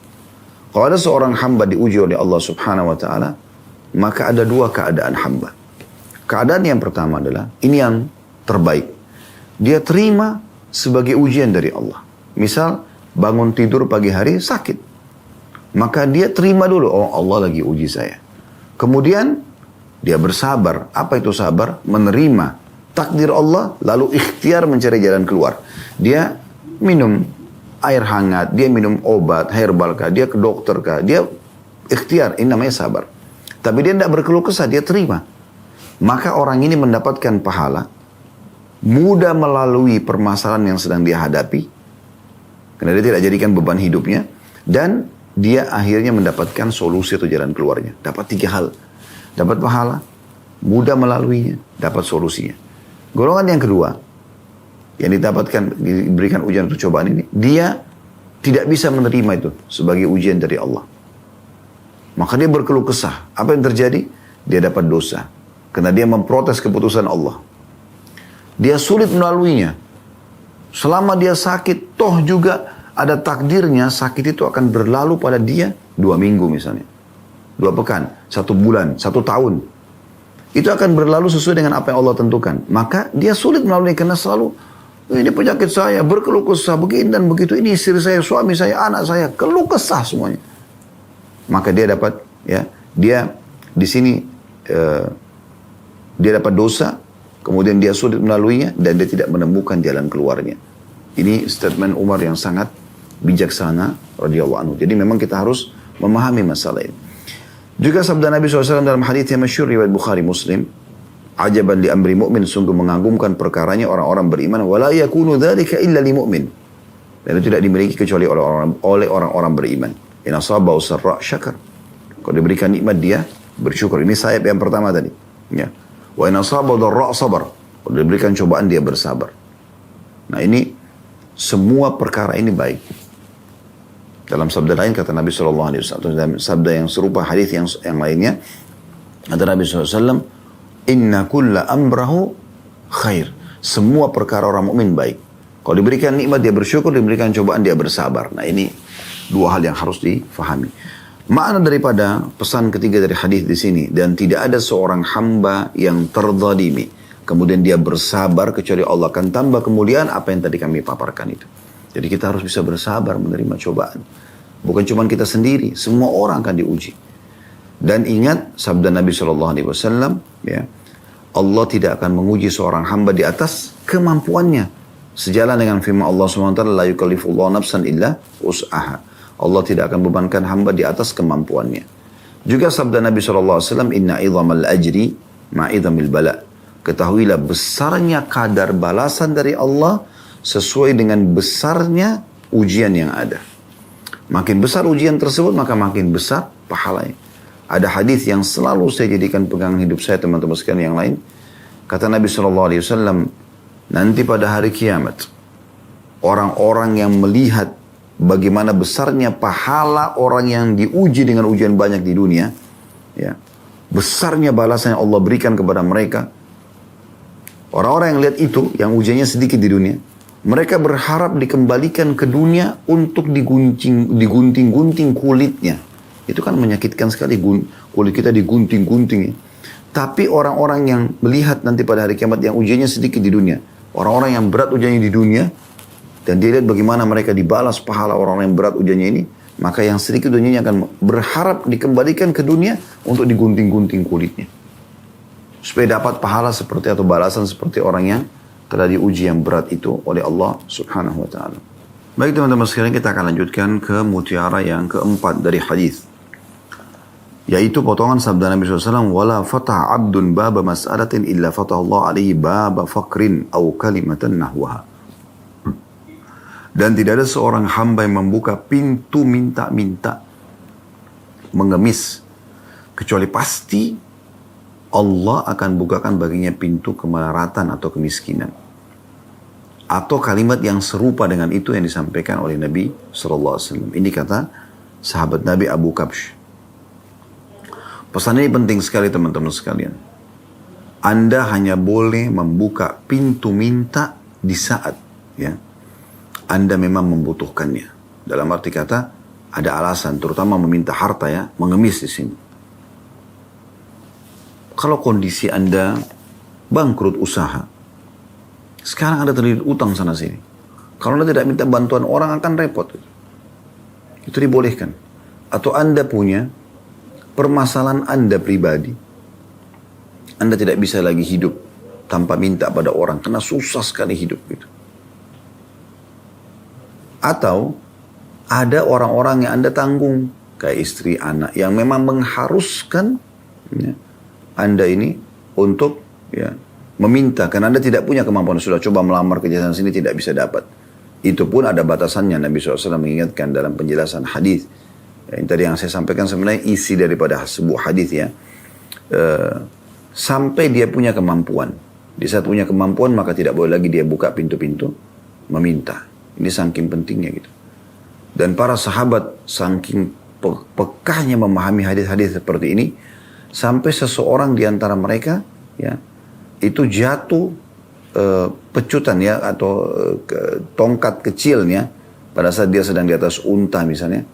Kalau ada seorang hamba diuji oleh Allah Subhanahu wa taala, maka ada dua keadaan hamba. Keadaan yang pertama adalah ini yang terbaik. Dia terima sebagai ujian dari Allah. Misal bangun tidur pagi hari sakit. Maka dia terima dulu, oh Allah lagi uji saya. Kemudian dia bersabar. Apa itu sabar? Menerima takdir Allah lalu ikhtiar mencari jalan keluar. Dia minum air hangat, dia minum obat herbal kah, dia ke dokter kah, dia ikhtiar, ini namanya sabar. Tapi dia tidak berkeluh kesah, dia terima. Maka orang ini mendapatkan pahala, mudah melalui permasalahan yang sedang dia hadapi, karena dia tidak jadikan beban hidupnya, dan dia akhirnya mendapatkan solusi atau jalan keluarnya. Dapat 3 hal. Dapat pahala, mudah melaluinya, dapat solusinya. Golongan yang kedua, yang diberikan ujian atau cobaan ini, dia tidak bisa menerima itu sebagai ujian dari Allah. Maka dia berkeluh kesah. Apa yang terjadi? Dia dapat dosa. Karena dia memprotes keputusan Allah. Dia sulit melaluinya. Selama dia sakit, toh juga ada takdirnya sakit itu akan berlalu pada dia 2 minggu misalnya. 2 pekan, 1 bulan, 1 tahun. Itu akan berlalu sesuai dengan apa yang Allah tentukan. Maka dia sulit melalui karena selalu, ini penyakit saya, berkeluh kesah, begini dan begitu. Ini istri saya, suami saya, anak saya, keluh kesah semuanya. Maka dia dapat, ya, dia di sini, dia dapat dosa, kemudian dia sulit melaluinya, dan dia tidak menemukan jalan keluarnya. Ini statement Umar yang sangat bijaksana, radhiyallahu anhu. Jadi memang kita harus memahami masalah ini. Juga sabda Nabi SAW dalam hadits yang masyhur riwayat Bukhari Muslim, ajaban li amri mu'min, sungguh mengagumkan perkaranya orang-orang beriman, wala yakunu dzalika illa li mu'min. Dan itu tidak dimiliki kecuali oleh orang-orang beriman. In asabahu sarra syakar. Kalau diberikan nikmat dia bersyukur. Ini sayap yang pertama tadi. Ya. Wa in asabahu dharra sabar. Kalau diberikan cobaan dia bersabar. Nah ini semua perkara ini baik. Dalam sabda lain kata Nabi SAW, dalam sabda yang serupa hadis yang lainnya, kata Nabi SAW, inna kulla amrahu khair. Semua perkara orang mukmin baik. Kalau diberikan nikmat dia bersyukur, diberikan cobaan dia bersabar. Nah ini 2 hal yang harus difahami. Makna daripada pesan ketiga dari hadis di sini, dan tidak ada seorang hamba yang terzalimi, kemudian dia bersabar kecuali Allah akan tambah kemuliaan apa yang tadi kami paparkan itu. Jadi kita harus bisa bersabar menerima cobaan. Bukan cuma kita sendiri, semua orang akan diuji. Dan ingat sabda Nabi SAW, ya, Allah tidak akan menguji seorang hamba di atas kemampuannya. Sejalan dengan firman Allah SWT, la yukallifullahu nafsan illa wus'aha. Allah tidak akan bebankan hamba di atas kemampuannya. Juga sabda Nabi SAW, inna idhamal ajri ma'idhamil bala. Ketahuilah besarnya kadar balasan dari Allah sesuai dengan besarnya ujian yang ada. Makin besar ujian tersebut, maka makin besar pahalanya. Ada hadis yang selalu saya jadikan pegangan hidup saya, teman-teman sekalian yang lain. Kata Nabi SAW, nanti pada hari kiamat, orang-orang yang melihat bagaimana besarnya pahala orang yang diuji dengan ujian banyak di dunia, ya, besarnya balasan yang Allah berikan kepada mereka. Orang-orang yang lihat itu, yang ujiannya sedikit di dunia, mereka berharap dikembalikan ke dunia untuk digunting-gunting kulitnya. Itu kan menyakitkan sekali, kulit kita digunting-gunting. Tapi orang-orang yang melihat nanti pada hari kiamat yang ujiannya sedikit di dunia, orang-orang yang berat ujiannya di dunia, dan dia lihat bagaimana mereka dibalas pahala orang-orang yang berat ujiannya ini, maka yang sedikit dunianya akan berharap dikembalikan ke dunia untuk digunting-gunting kulitnya. Supaya dapat pahala seperti atau balasan seperti orang yang telah diuji yang berat itu oleh Allah subhanahu wa ta'ala. Baik teman-teman sekalian, kita akan lanjutkan ke mutiara yang keempat dari hadis, yaitu potongan sabda Nabi SAW, wala fatah abdun baba mas'alatin illa fatah Allah alaihi baba faqrin au kalimatan nahwaha. Dan tidak ada seorang hamba yang membuka pintu minta-minta, mengemis, kecuali pasti Allah akan bukakan baginya pintu kemelaratan atau kemiskinan. Atau kalimat yang serupa dengan itu yang disampaikan oleh Nabi SAW. Ini kata sahabat Nabi Abu Kabsh. Pesan ini penting sekali teman-teman sekalian. Anda hanya boleh membuka pintu minta di saat ya Anda memang membutuhkannya. Dalam arti kata, ada alasan, terutama meminta harta ya, mengemis di sini. Kalau kondisi Anda bangkrut usaha, sekarang Anda terlilit utang sana sini. Kalau Anda tidak minta bantuan orang akan repot. Itu dibolehkan. Atau Anda punya permasalahan Anda pribadi. Anda tidak bisa lagi hidup tanpa minta pada orang, karena susah sekali hidup gitu. Atau ada orang-orang yang Anda tanggung, kayak istri, anak, yang memang mengharuskan ya, Anda ini untuk ya, meminta, karena Anda tidak punya kemampuan, sudah coba melamar kerja sana sini tidak bisa dapat. Itu pun ada batasannya. Nabi SAW mengingatkan dalam penjelasan hadis. Yang tadi yang saya sampaikan sebenarnya isi daripada sebuah hadis ya. Sampai dia punya kemampuan. Di saat punya kemampuan maka tidak boleh lagi dia buka pintu-pintu meminta. Ini saking pentingnya gitu. Dan para sahabat saking pekahnya memahami hadis-hadis seperti ini, sampai seseorang di antara mereka ya itu jatuh pecutan ya atau tongkat kecilnya pada saat dia sedang di atas unta misalnya,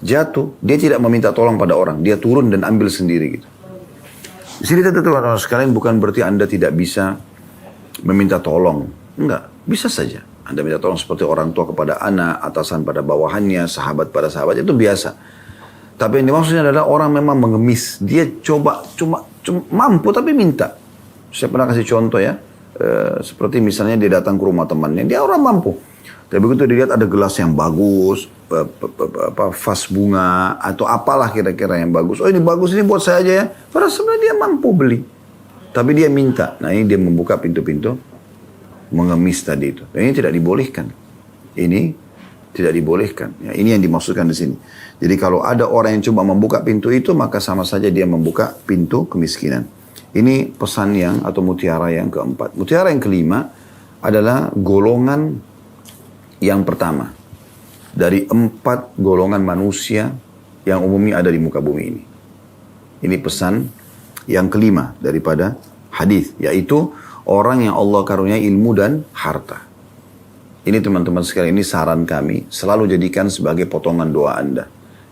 jatuh, dia tidak meminta tolong pada orang, dia turun dan ambil sendiri gitu. Di sini teman-teman sekalian, bukan berarti Anda tidak bisa meminta tolong, enggak, bisa saja. Anda minta tolong seperti orang tua kepada anak, atasan pada bawahannya, sahabat pada sahabat, itu biasa. Tapi yang dimaksudnya adalah orang memang mengemis. Dia cuma mampu tapi minta. Saya pernah kasih contoh ya. Seperti misalnya dia datang ke rumah temannya. Dia orang mampu. Tapi begitu dilihat ada gelas yang bagus, vas bunga, atau apalah kira-kira yang bagus. Oh ini bagus, ini buat saya aja ya. Padahal sebenarnya dia mampu beli. Tapi dia minta. Nah ini dia membuka pintu-pintu mengemis tadi itu. Dan ini tidak dibolehkan. Ini tidak dibolehkan. Ya, ini yang dimaksudkan di sini. Jadi kalau ada orang yang coba membuka pintu itu, maka sama saja dia membuka pintu kemiskinan. Ini pesan yang atau mutiara yang keempat. Mutiara yang kelima adalah golongan yang pertama dari 4 golongan manusia yang umumnya ada di muka bumi ini. Ini pesan yang kelima daripada hadis, yaitu orang yang Allah karuniai ilmu dan harta. Ini teman-teman sekalian, ini saran kami, selalu jadikan sebagai potongan doa Anda.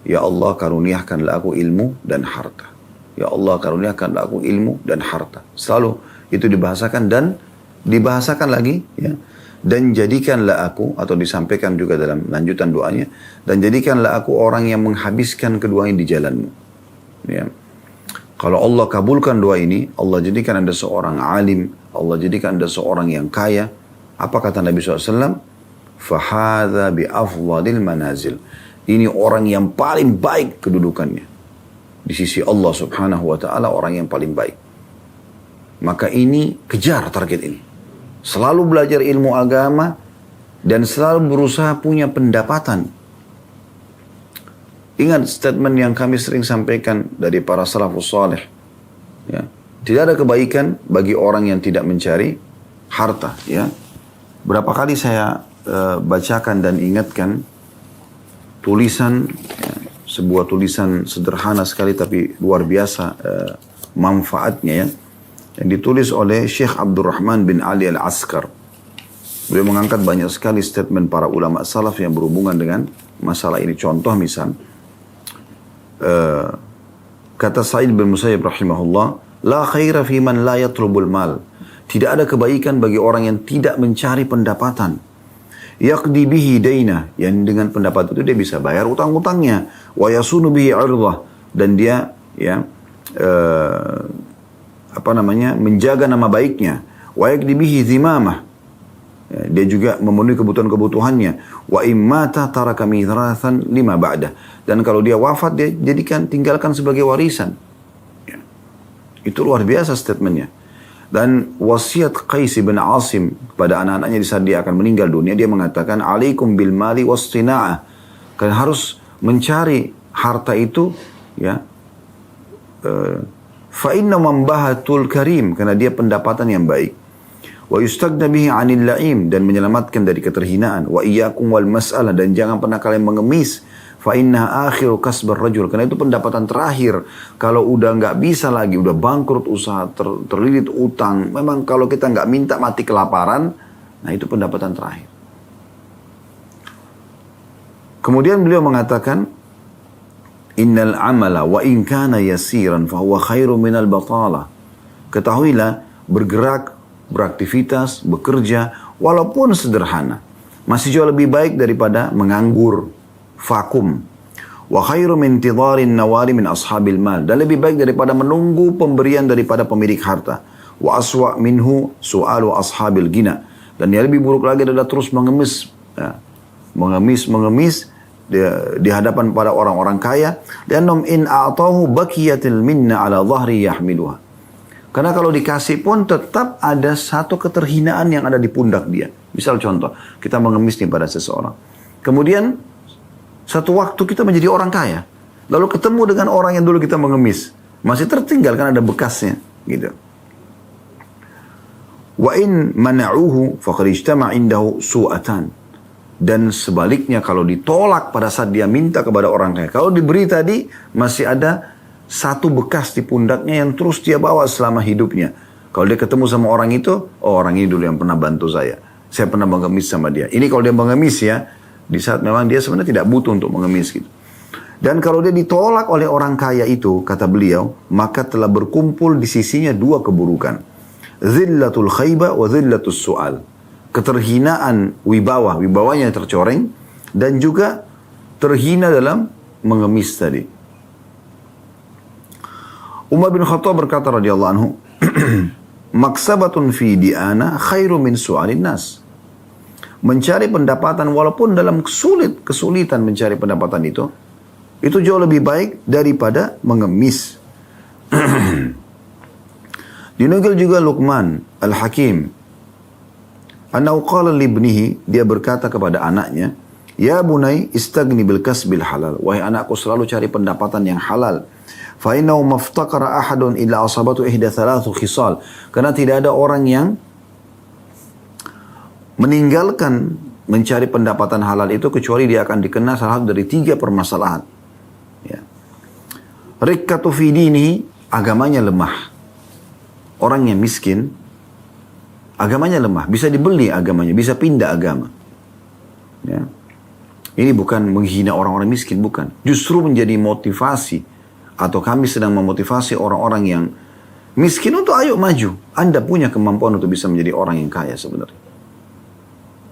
Ya Allah karuniakanlah aku ilmu dan harta. Ya Allah karuniakanlah aku ilmu dan harta. Selalu itu dibahasakan dan dibahasakan lagi ya. Dan jadikanlah aku, atau disampaikan juga dalam lanjutan doanya, dan jadikanlah aku orang yang menghabiskan keduanya di jalanmu. Ya. Kalau Allah kabulkan doa ini, Allah jadikan Anda seorang alim, Allah jadikan Anda seorang yang kaya. Apa kata Nabi SAW? Fahadha bi'afdhalil manazil. Ini orang yang paling baik kedudukannya. Di sisi Allah subhanahu wa ta'ala, orang yang paling baik. Maka ini, kejar target ini. Selalu belajar ilmu agama, dan selalu berusaha punya pendapatan. Ingat statement yang kami sering sampaikan dari para salafus salih. Ya. Tidak ada kebaikan bagi orang yang tidak mencari harta. Ya. Berapa kali saya bacakan dan ingatkan tulisan, ya, sebuah tulisan sederhana sekali tapi luar biasa manfaatnya ya. Yang ditulis oleh Syekh Abdurrahman bin Ali Al-Askar. Beliau mengangkat banyak sekali statement para ulama salaf yang berhubungan dengan masalah ini. Contoh misal, kata Sa'id bin Musayyib rahimahullah, la khaira fi man la yatlubul mal. Tidak ada kebaikan bagi orang yang tidak mencari pendapatan. Yaqdi bihi daina, yang dengan pendapat itu dia bisa bayar utang-utangnya. Wa yasunu bihi 'irdah, dan dia menjaga nama baiknya. Wa yaqdi bihi dhimamah, dia juga memenuhi kebutuhan-kebutuhannya. Wa immata taraka mirathan lima ba'dah, dan kalau dia wafat dia tinggalkan sebagai warisan. Ya. Itu luar biasa statementnya. Dan wasiat Qais bin Asim kepada anak-anaknya di saat dia akan meninggal dunia, dia mengatakan, alaikum bil mali wastina'ah, kalian harus mencari harta itu, ya, fa inna mambahatul karim, karena dia pendapatan yang baik. Wa yustagna bihi 'anil la'im, dan menyelamatkan dari keterhinaan. Wa iyyakum wal mas'alah, dan jangan pernah kalian mengemis. Fa inna akhiru kasbar rajul, karena itu pendapatan terakhir. Kalau udah nggak bisa lagi, udah bangkrut usaha, terlilit utang, memang kalau kita nggak minta mati kelaparan, nah itu pendapatan terakhir. Kemudian beliau mengatakan, innal amala wa in kana yasiran fa huwa khairu minal batalah. Ketahuilah, bergerak, beraktivitas, bekerja, walaupun sederhana, masih jauh lebih baik daripada menganggur, vakum. Wa khairu min tidharin nawari min ashabil mal, dan lebih baik daripada menunggu pemberian daripada pemilik harta. Wa aswa minhu su'alu ashabil gina, dan yang lebih buruk lagi adalah terus mengemis, ya, mengemis di hadapan para orang-orang kaya. Liannahum in a'tahu bakiyatil minna ala dhahri yahmiluha, karena kalau dikasih pun tetap ada satu keterhinaan yang ada di pundak dia. Misal contoh, kita mengemis nih pada seseorang, kemudian satu waktu kita menjadi orang kaya, lalu ketemu dengan orang yang dulu kita mengemis, masih tertinggal kan ada bekasnya, gitu. Wa in mana'uhu faqad ijtama' indahu su'atan, dan sebaliknya kalau ditolak pada saat dia minta kepada orang kaya, kalau diberi tadi masih ada satu bekas di pundaknya yang terus dia bawa selama hidupnya. Kalau dia ketemu sama orang itu, oh orang ini dulu yang pernah bantu saya pernah mengemis sama dia. Ini kalau dia mengemis ya, di saat memang dia sebenarnya tidak butuh untuk mengemis gitu. Dan kalau dia ditolak oleh orang kaya itu, kata beliau, maka telah berkumpul di sisinya dua keburukan. Zillatul khayba wa zillatus su'al. Keterhinaan wibawanya tercoreng, dan juga terhina dalam mengemis tadi. Umar bin Khattab berkata radhiyallahu anhu, maksabatun fi di'ana khairu min su'alin nas. Mencari pendapatan walaupun dalam kesulitan mencari pendapatan itu jauh lebih baik daripada mengemis. Dinukil juga Luqman Al-Hakim, annahu qala li ibnihi, dia berkata kepada anaknya, ya bunai istagni bil kasbil halal, wahai anakku selalu cari pendapatan yang halal. Fa innahu maftaqara ahadun illa asabatu ihda thalathu khisal, karena tidak ada orang yang meninggalkan mencari pendapatan halal itu kecuali dia akan dikena salah satu dari 3 permasalahan. Ya. Rikkatu fi dini, agamanya lemah. Orang yang miskin, agamanya lemah, bisa dibeli agamanya, bisa pindah agama. Ya. Ini bukan menghina orang-orang miskin, bukan. Justru menjadi motivasi, atau kami sedang memotivasi orang-orang yang miskin untuk ayo maju. Anda punya kemampuan untuk bisa menjadi orang yang kaya sebenarnya.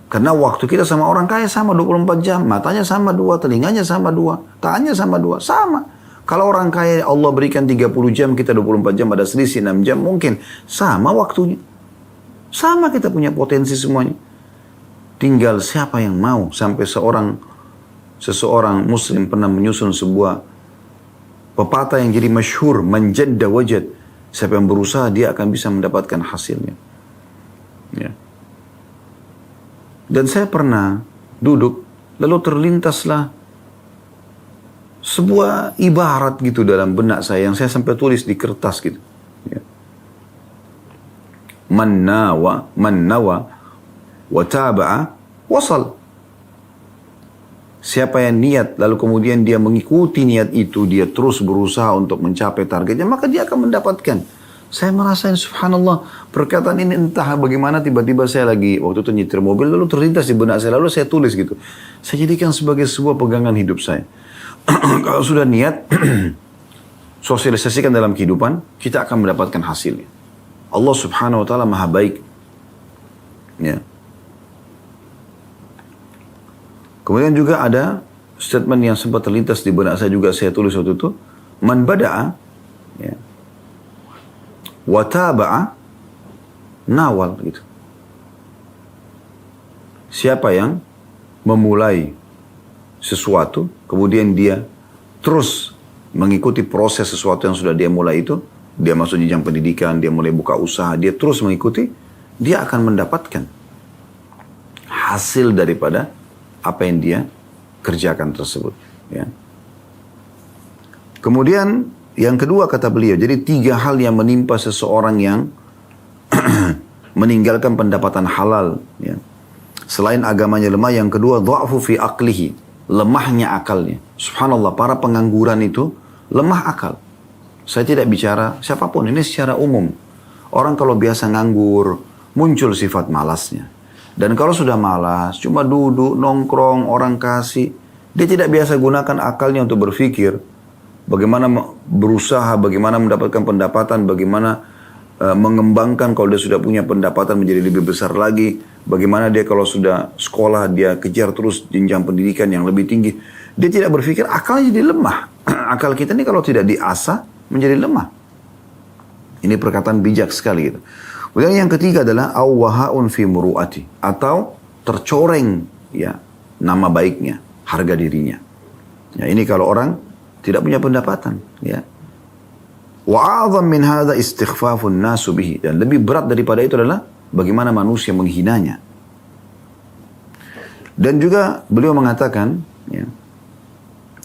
Karena waktu kita sama orang kaya sama 24 jam. Matanya sama 2, telinganya sama 2, tangannya sama 2, sama. Kalau orang kaya Allah berikan 30 jam, kita 24 jam, ada selisih 6 jam, mungkin sama waktunya. Sama, kita punya potensi semuanya. Tinggal siapa yang mau. Sampai seseorang muslim pernah menyusun sebuah pepatah yang jadi masyhur, man jadda wajad. Siapa yang berusaha dia akan bisa mendapatkan hasilnya. Ya. Dan saya pernah duduk, lalu terlintaslah sebuah ibarat gitu dalam benak saya, yang saya sampai tulis di kertas gitu. Ya. Man nawa wa taba'a wasal. Siapa yang niat, lalu kemudian dia mengikuti niat itu, dia terus berusaha untuk mencapai targetnya, maka dia akan mendapatkan. Saya merasain subhanallah, perkataan ini entah bagaimana tiba-tiba saya lagi waktu itu nyetir mobil, lalu terlintas di benak saya, lalu saya tulis gitu. Saya jadikan sebagai sebuah pegangan hidup saya. Kalau sudah niat, sosialisasikan dalam kehidupan, kita akan mendapatkan hasilnya. Allah subhanahu wa ta'ala maha baik. Ya. Kemudian juga ada statement yang sempat terlintas di benak saya juga, saya tulis waktu itu. Man bada'a, ya, wataba'a, nawal, gitu. Siapa yang memulai sesuatu, kemudian dia terus mengikuti proses sesuatu yang sudah dia mulai itu, dia masuk jenjang pendidikan, dia mulai buka usaha, dia terus mengikuti, dia akan mendapatkan hasil daripada apa yang dia kerjakan tersebut. Ya. Kemudian yang kedua kata beliau, jadi 3 hal yang menimpa seseorang yang meninggalkan pendapatan halal. Ya. Selain agamanya lemah, yang kedua dha'fu fi aqlihi, lemahnya akalnya. Subhanallah, para pengangguran itu lemah akal. Saya tidak bicara siapapun, ini secara umum. Orang kalau biasa nganggur, muncul sifat malasnya. Dan kalau sudah malas, cuma duduk, nongkrong, orang kasih, dia tidak biasa gunakan akalnya untuk berpikir bagaimana berusaha, bagaimana mendapatkan pendapatan, bagaimana mengembangkan kalau dia sudah punya pendapatan menjadi lebih besar lagi, bagaimana dia kalau sudah sekolah, dia kejar terus jenjang pendidikan yang lebih tinggi. Dia tidak berpikir, akalnya jadi lemah. Akal kita ini kalau tidak diasah, menjadi lemah. Ini perkataan bijak sekali gitu. Kemudian yang ketiga adalah awwahaun fi muru'ati, atau tercoreng ya nama baiknya, harga dirinya. Ya, ini kalau orang tidak punya pendapatan, ya. Wa a'zam min hadza istighfafun nasu bihi, dan lebih berat daripada itu adalah bagaimana manusia menghinanya. Dan juga beliau mengatakan, ya,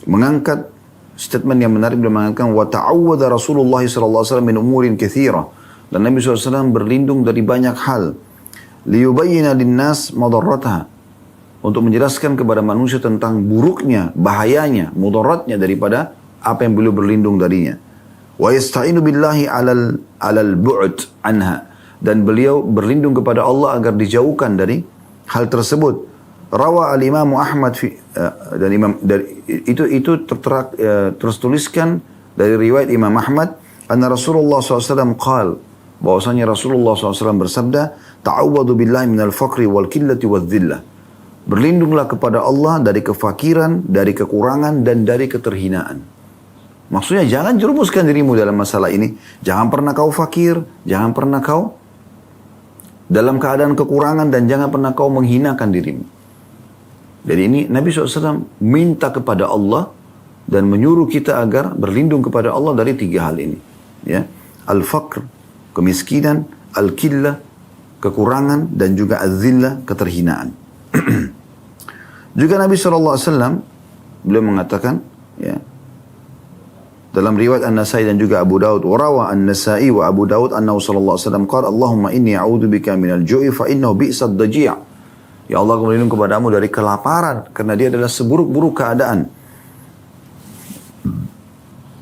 mengangkat statement yang menarik, beliau mengatakan wa ta'awwadha Rasulullah sallallahu alaihi wasallam min umurin katsira. Dan Nabi SAW berlindung dari banyak hal. Liyubayyina linnas madarratha, untuk menjelaskan kepada manusia tentang buruknya, bahayanya, mudaratnya daripada apa yang beliau berlindung darinya. Wa yasta'inu billahi alal bu'd anha, dan beliau berlindung kepada Allah agar dijauhkan dari hal tersebut. Rawa al-Imam Ahmad dan Imam itu tertuliskan dari riwayat Imam Ahmad, anna Rasulullah SAW qala, bahwasanya Rasulullah SAW bersabda, ta'awwadu billahi minal faqri wal qillati wal dhillah. Berlindunglah kepada Allah dari kefakiran, dari kekurangan, dan dari keterhinaan. Maksudnya jangan jerumuskan dirimu dalam masalah ini. Jangan pernah kau fakir, jangan pernah kau dalam keadaan kekurangan, dan jangan pernah kau menghinakan dirimu. Jadi ini Nabi SAW minta kepada Allah dan menyuruh kita agar berlindung kepada Allah dari 3 hal ini. Ya, al-faqr, kemiskinan, al-killah, kekurangan, dan juga az-zillah, keterhinaan. Juga Nabi SAW beliau mengatakan, ya, dalam riwayat An-Nasai dan juga Abu Daud, warawa An-Nasai wa Abu Daud annahu sallallahu alaihi wasallam qala Allahumma inni a'udzubika minal ju'i fa innahu bi'sad daji'. Ya Allah, aku berlindung kepadamu dari kelaparan karena dia adalah seburuk-buruk keadaan.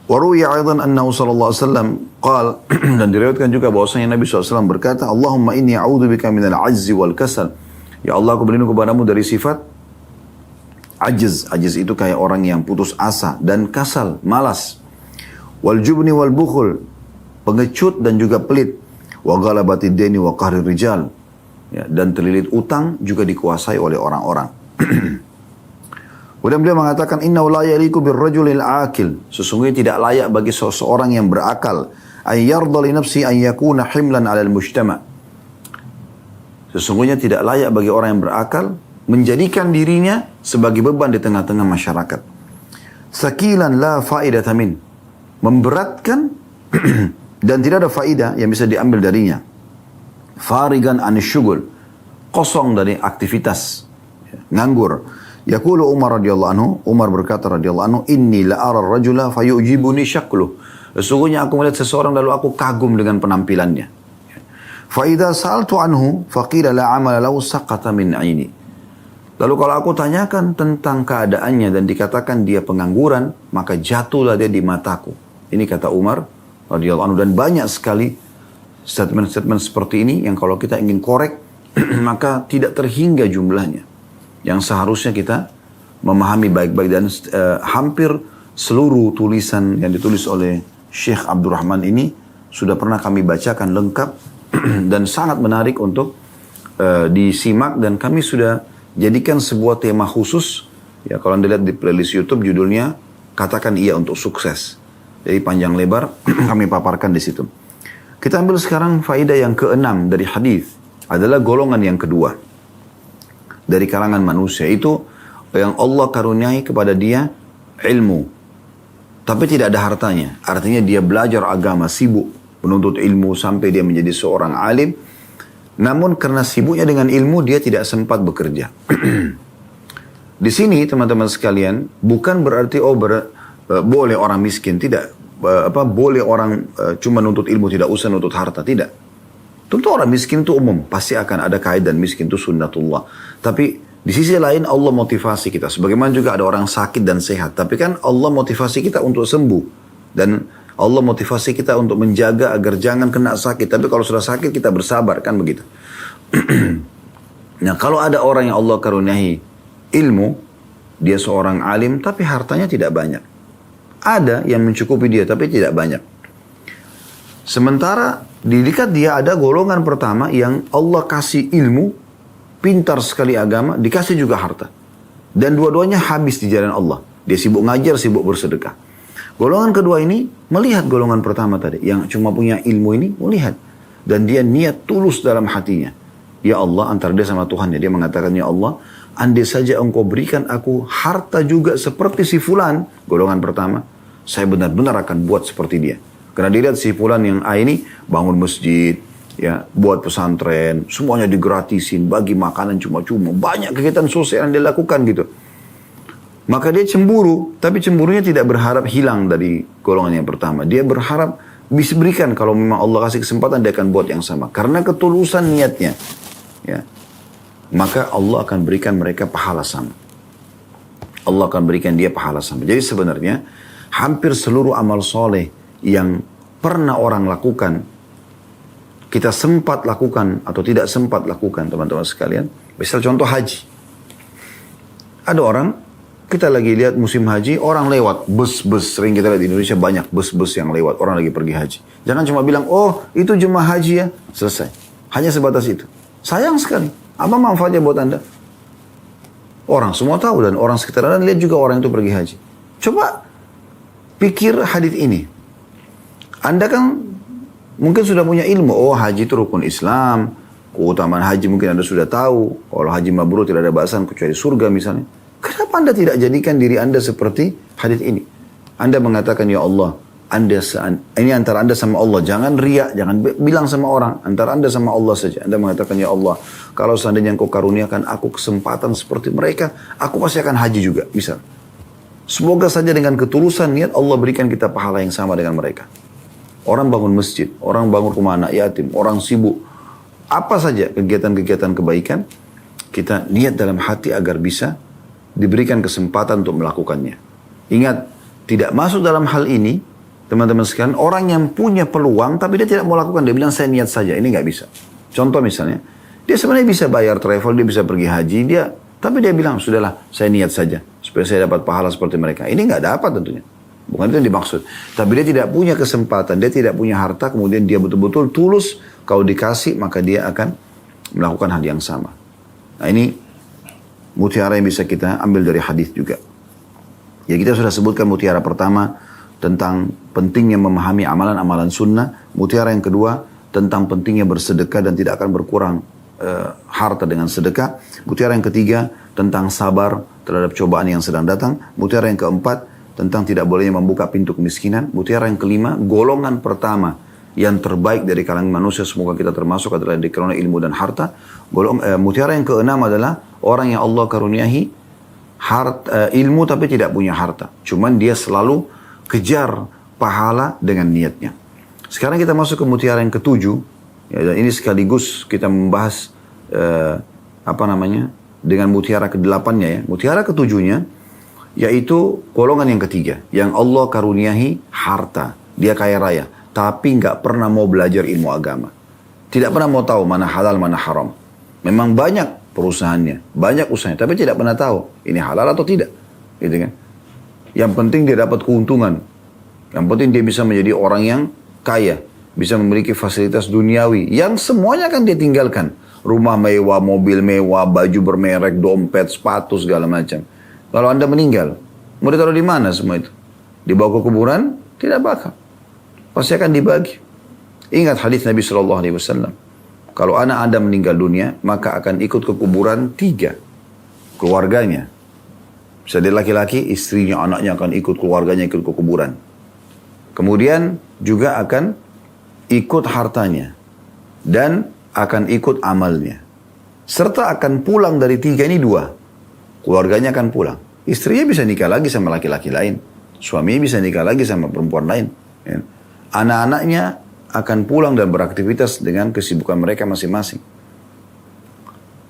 Waruya aidan annahu sallallahu alaihi wasallam qala, dan diriwayatkan juga bahwasanya Nabi SAW berkata, Allahumma inni a'udzubika minal 'ajzi wal kasal. Ya Allah, aku berlindung kepadamu dari sifat ajiz. Ajiz itu kayak orang yang putus asa, dan kasal, malas. Wal jubni wal bukhul, pengecut dan juga pelit. Wa ghalabati daini wa qahri rijal. Ya, dan terlilit utang juga dikuasai oleh orang-orang. Kemudian beliau mengatakan, innahu la yaliku birrajulil akil, sesungguhnya tidak layak bagi seseorang yang berakal, ay yarda li nafsi an yakuna himlan 'alal mujtama'. Sesungguhnya tidak layak bagi orang yang berakal menjadikan dirinya sebagai beban di tengah-tengah masyarakat. Sakilan la faidata min, memberatkan dan tidak ada faidah yang bisa diambil darinya. Farigan anisyugul, kosong dari aktivitas, nganggur. Yaqulu Umar radhiyallahu anhu, Umar berkata radhiyallahu anhu, inni la ara ar-rajula fayujibuni syakluh. Sesungguhnya aku melihat seseorang lalu aku kagum dengan penampilannya. Fa idza sa'altu anhu faqila la 'amala lahu saqata min 'aini. Lalu kalau aku tanyakan tentang keadaannya dan dikatakan dia pengangguran, maka jatuhlah dia di mataku. Ini kata Umar radhiyallahu anhu, dan banyak sekali statement-statement seperti ini yang kalau kita ingin korek maka tidak terhingga jumlahnya. Yang seharusnya kita memahami baik-baik, dan hampir seluruh tulisan yang ditulis oleh Syekh Abdurrahman ini sudah pernah kami bacakan lengkap dan sangat menarik untuk disimak, dan kami sudah jadikan sebuah tema khusus Ya, kalau Anda lihat di playlist YouTube judulnya Katakan Iya untuk Sukses. Jadi panjang lebar kami paparkan di situ. Kita ambil sekarang faedah yang keenam dari hadis adalah golongan yang kedua dari kalangan manusia, itu yang Allah karuniai kepada dia ilmu, tapi tidak ada hartanya. Artinya dia belajar agama, sibuk menuntut ilmu sampai dia menjadi seorang alim. Namun karena sibuknya dengan ilmu dia tidak sempat bekerja. Di sini teman-teman sekalian bukan berarti boleh orang miskin, tidak. Boleh orang cuma nuntut ilmu, tidak usah nuntut harta, tidak. Tentu orang miskin itu umum, pasti akan ada kaidah miskin itu sunnatullah. Tapi di sisi lain Allah motivasi kita. Sebagaimana juga ada orang sakit dan sehat, tapi kan Allah motivasi kita untuk sembuh. Dan Allah motivasi kita untuk menjaga agar jangan kena sakit. Tapi kalau sudah sakit kita bersabar, kan begitu. Nah, kalau ada orang yang Allah karuniai ilmu, dia seorang alim tapi hartanya tidak banyak. Ada yang mencukupi dia tapi tidak banyak. Sementara di dekat dia ada golongan pertama yang Allah kasih ilmu, pintar sekali agama, dikasih juga harta. Dan dua-duanya habis di jalan Allah. Dia sibuk ngajar, sibuk bersedekah. Golongan kedua ini melihat golongan pertama tadi, yang cuma punya ilmu ini, melihat. Dan dia niat tulus dalam hatinya. Ya Allah, antara dia sama Tuhannya, dia mengatakan, ya Allah, andai saja engkau berikan aku harta juga seperti si fulan, golongan pertama, saya benar-benar akan buat seperti dia. Karena dilihat si fulan yang ini bangun masjid, ya, buat pesantren, semuanya digratisin, bagi makanan cuma-cuma, banyak kegiatan sosial yang dia lakukan gitu. Maka dia cemburu, tapi cemburunya tidak berharap hilang dari golongan yang pertama. Dia berharap bisa berikan, kalau memang Allah kasih kesempatan dia akan buat yang sama. Karena ketulusan niatnya, ya, maka Allah akan berikan mereka pahala sama. Allah akan berikan dia pahala sama. Jadi sebenarnya hampir seluruh amal soleh yang pernah orang lakukan, kita sempat lakukan atau tidak sempat lakukan, teman-teman sekalian. Misal contoh haji. Ada orang, kita lagi lihat musim haji, orang lewat, bus-bus, sering kita lihat di Indonesia banyak bus-bus yang lewat, orang lagi pergi haji. Jangan cuma bilang, oh itu jemaah haji ya, selesai. Hanya sebatas itu. Sayang sekali. Apa manfaatnya buat Anda? Orang semua tahu dan orang sekitar Anda lihat juga orang itu pergi haji. Coba pikir hadits ini. Anda kan mungkin sudah punya ilmu, oh haji itu rukun Islam, keutamaan haji mungkin Anda sudah tahu. Kalau haji mabrur tidak ada bahasan kecuali surga misalnya. Kenapa Anda tidak jadikan diri Anda seperti hadits ini? Anda mengatakan, ya Allah, ini antara Anda sama Allah. Jangan riak, jangan bilang sama orang. Antara Anda sama Allah saja. Anda mengatakan, ya Allah, kalau seandainya Engkau karuniakan aku kesempatan seperti mereka, aku pasti akan haji juga. Misal. Semoga saja dengan ketulusan niat Allah berikan kita pahala yang sama dengan mereka. Orang bangun masjid, orang bangun rumah anak yatim, orang sibuk. Apa saja kegiatan-kegiatan kebaikan, kita niat dalam hati agar bisa diberikan kesempatan untuk melakukannya. Ingat, tidak masuk dalam hal ini, teman-teman sekalian, orang yang punya peluang tapi dia tidak mau lakukan, dia bilang saya niat saja, ini nggak bisa. Contoh misalnya, dia sebenarnya bisa bayar travel, dia bisa pergi haji, tapi dia bilang, sudahlah, saya niat saja, supaya saya dapat pahala seperti mereka. Ini nggak dapat tentunya. Bukan itu yang dimaksud. Tapi dia tidak punya kesempatan, dia tidak punya harta, kemudian dia betul-betul tulus, kalau dikasih, maka dia akan melakukan hal yang sama. Nah ini mutiara yang bisa kita ambil dari hadis juga. Ya kita sudah sebutkan mutiara pertama tentang pentingnya memahami amalan-amalan sunnah. Mutiara yang kedua tentang pentingnya bersedekah dan tidak akan berkurang harta dengan sedekah. Mutiara yang ketiga tentang sabar terhadap cobaan yang sedang datang. Mutiara yang keempat tentang tidak bolehnya membuka pintu kemiskinan. Mutiara yang kelima, golongan pertama yang terbaik dari kalangan manusia, semoga kita termasuk, adalah di karena ilmu dan harta. Mutiara yang keenam adalah orang yang Allah karuniahi ilmu tapi tidak punya harta. Cuman dia selalu kejar pahala dengan niatnya. Sekarang kita masuk ke mutiara yang ketujuh. Ya, dan ini sekaligus kita membahas dengan mutiara kedelapannya ya. Mutiara ketujuhnya yaitu golongan yang ketiga, yang Allah karuniahi harta, dia kaya raya, tapi nggak pernah mau belajar ilmu agama, tidak pernah mau tahu mana halal mana haram. Memang banyak perusahaannya, banyak usahanya, tapi tidak pernah tahu ini halal atau tidak, gitu kan? Yang penting dia dapat keuntungan, yang penting dia bisa menjadi orang yang kaya, bisa memiliki fasilitas duniawi, yang semuanya kan dia tinggalkan, rumah mewah, mobil mewah, baju bermerek, dompet, sepatu segala macam. Lalu Anda meninggal, mau ditaruh di mana semua itu? Dibawa ke kuburan? Tidak bakal. Pasti akan dibagi. Ingat hadis Nabi SAW. Kalau anak Anda meninggal dunia, maka akan ikut ke kuburan 3 keluarganya. Bisa dia laki-laki, istrinya, anaknya akan ikut, keluarganya ikut ke kuburan. Kemudian juga akan ikut hartanya. Dan akan ikut amalnya. Serta akan pulang dari 3 ini 2. Keluarganya akan pulang. Istrinya bisa nikah lagi sama laki-laki lain. Suaminya bisa nikah lagi sama perempuan lain. Ya. Anak-anaknya akan pulang dan beraktivitas dengan kesibukan mereka masing-masing.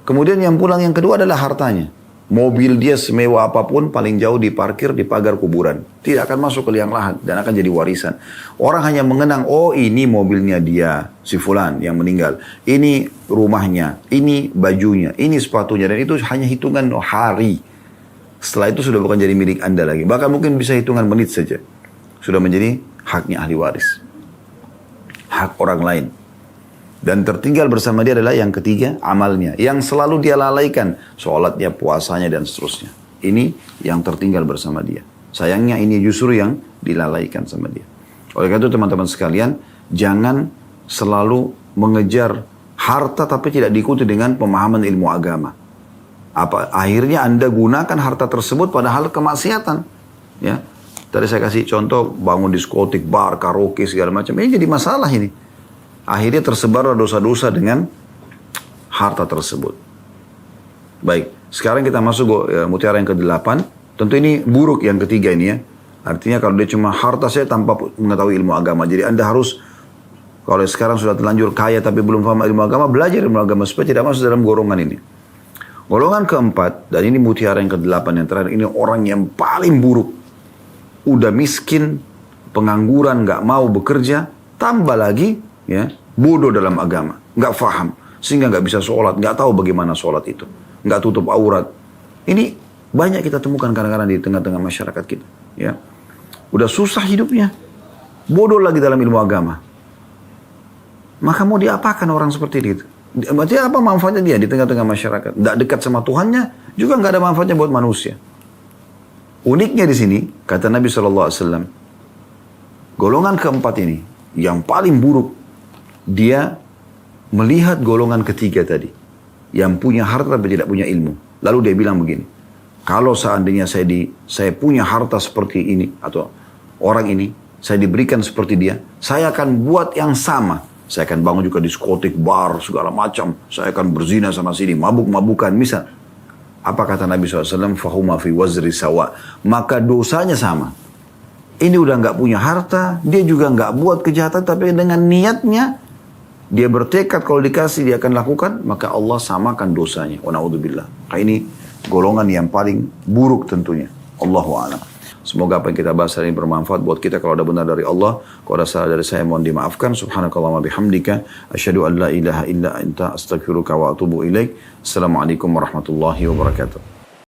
Kemudian yang pulang yang kedua adalah hartanya. Mobil dia semewah apapun paling jauh diparkir di pagar kuburan. Tidak akan masuk ke liang lahat dan akan jadi warisan. Orang hanya mengenang, oh ini mobilnya dia, si fulan yang meninggal. Ini rumahnya, ini bajunya, ini sepatunya. Dan itu hanya hitungan hari. Setelah itu sudah bukan jadi milik Anda lagi. Bahkan mungkin bisa hitungan menit saja. Sudah menjadi haknya ahli waris. Hak orang lain. Dan tertinggal bersama dia adalah yang ketiga, amalnya. Yang selalu dia lalaikan. Sholatnya, puasanya, dan seterusnya. Ini yang tertinggal bersama dia. Sayangnya ini justru yang dilalaikan sama dia. Oleh karena itu teman-teman sekalian, jangan selalu mengejar harta tapi tidak diikuti dengan pemahaman ilmu agama. Akhirnya Anda gunakan harta tersebut padahal kemaksiatan. Ya. Tadi saya kasih contoh, bangun diskotik, bar, karaoke, segala macam. Ini jadi masalah ini. Akhirnya tersebar dosa-dosa dengan harta tersebut. Baik, sekarang kita masuk mutiara yang ke-8. Tentu ini buruk yang ketiga ini ya. Artinya kalau dia cuma harta saya tanpa mengetahui ilmu agama. Jadi Anda harus, kalau sekarang sudah terlanjur kaya tapi belum paham ilmu agama, belajar ilmu agama supaya tidak masuk dalam golongan ini. Golongan keempat, dan ini mutiara yang ke-8 yang terakhir, ini orang yang paling buruk. Udah miskin, pengangguran, gak mau bekerja, tambah lagi, ya, bodoh dalam agama, nggak faham, sehingga nggak bisa sholat, nggak tahu bagaimana sholat itu, nggak tutup aurat. Ini banyak kita temukan kadang-kadang di tengah-tengah masyarakat kita, ya. Udah susah hidupnya, bodoh lagi dalam ilmu agama. Maka mau diapakan orang seperti itu? Berarti apa manfaatnya dia di tengah-tengah masyarakat? Nggak dekat sama Tuhannya, juga nggak ada manfaatnya buat manusia. Uniknya di sini, kata Nabi SAW, golongan keempat ini, yang paling buruk, dia melihat golongan ketiga tadi. Yang punya harta tapi tidak punya ilmu. Lalu dia bilang begini. Kalau seandainya saya punya harta seperti ini. Atau orang ini. Saya diberikan seperti dia. Saya akan buat yang sama. Saya akan bangun juga diskotik, bar, segala macam. Saya akan berzina sana sini. Mabuk-mabukan. Misal. Apa kata Nabi SAW? Fahuma fi wazri sawa. Maka dosanya sama. Ini udah nggak punya harta. Dia juga nggak buat kejahatan. Tapi dengan niatnya. Dia bertekad kalau dikasih dia akan lakukan, maka Allah samakan dosanya. Wa na'udzubillah. Ini golongan yang paling buruk tentunya. Allahu a'lam. Semoga apa yang kita bahas hari ini bermanfaat buat kita. Kalau ada benar dari Allah, kalau ada salah dari saya mohon dimaafkan. Subhanakallahumma bihamdika. Asyhadu an la ilaha illa anta astaghfiruka wa atubu ilaik. Assalamualaikum warahmatullahi wabarakatuh.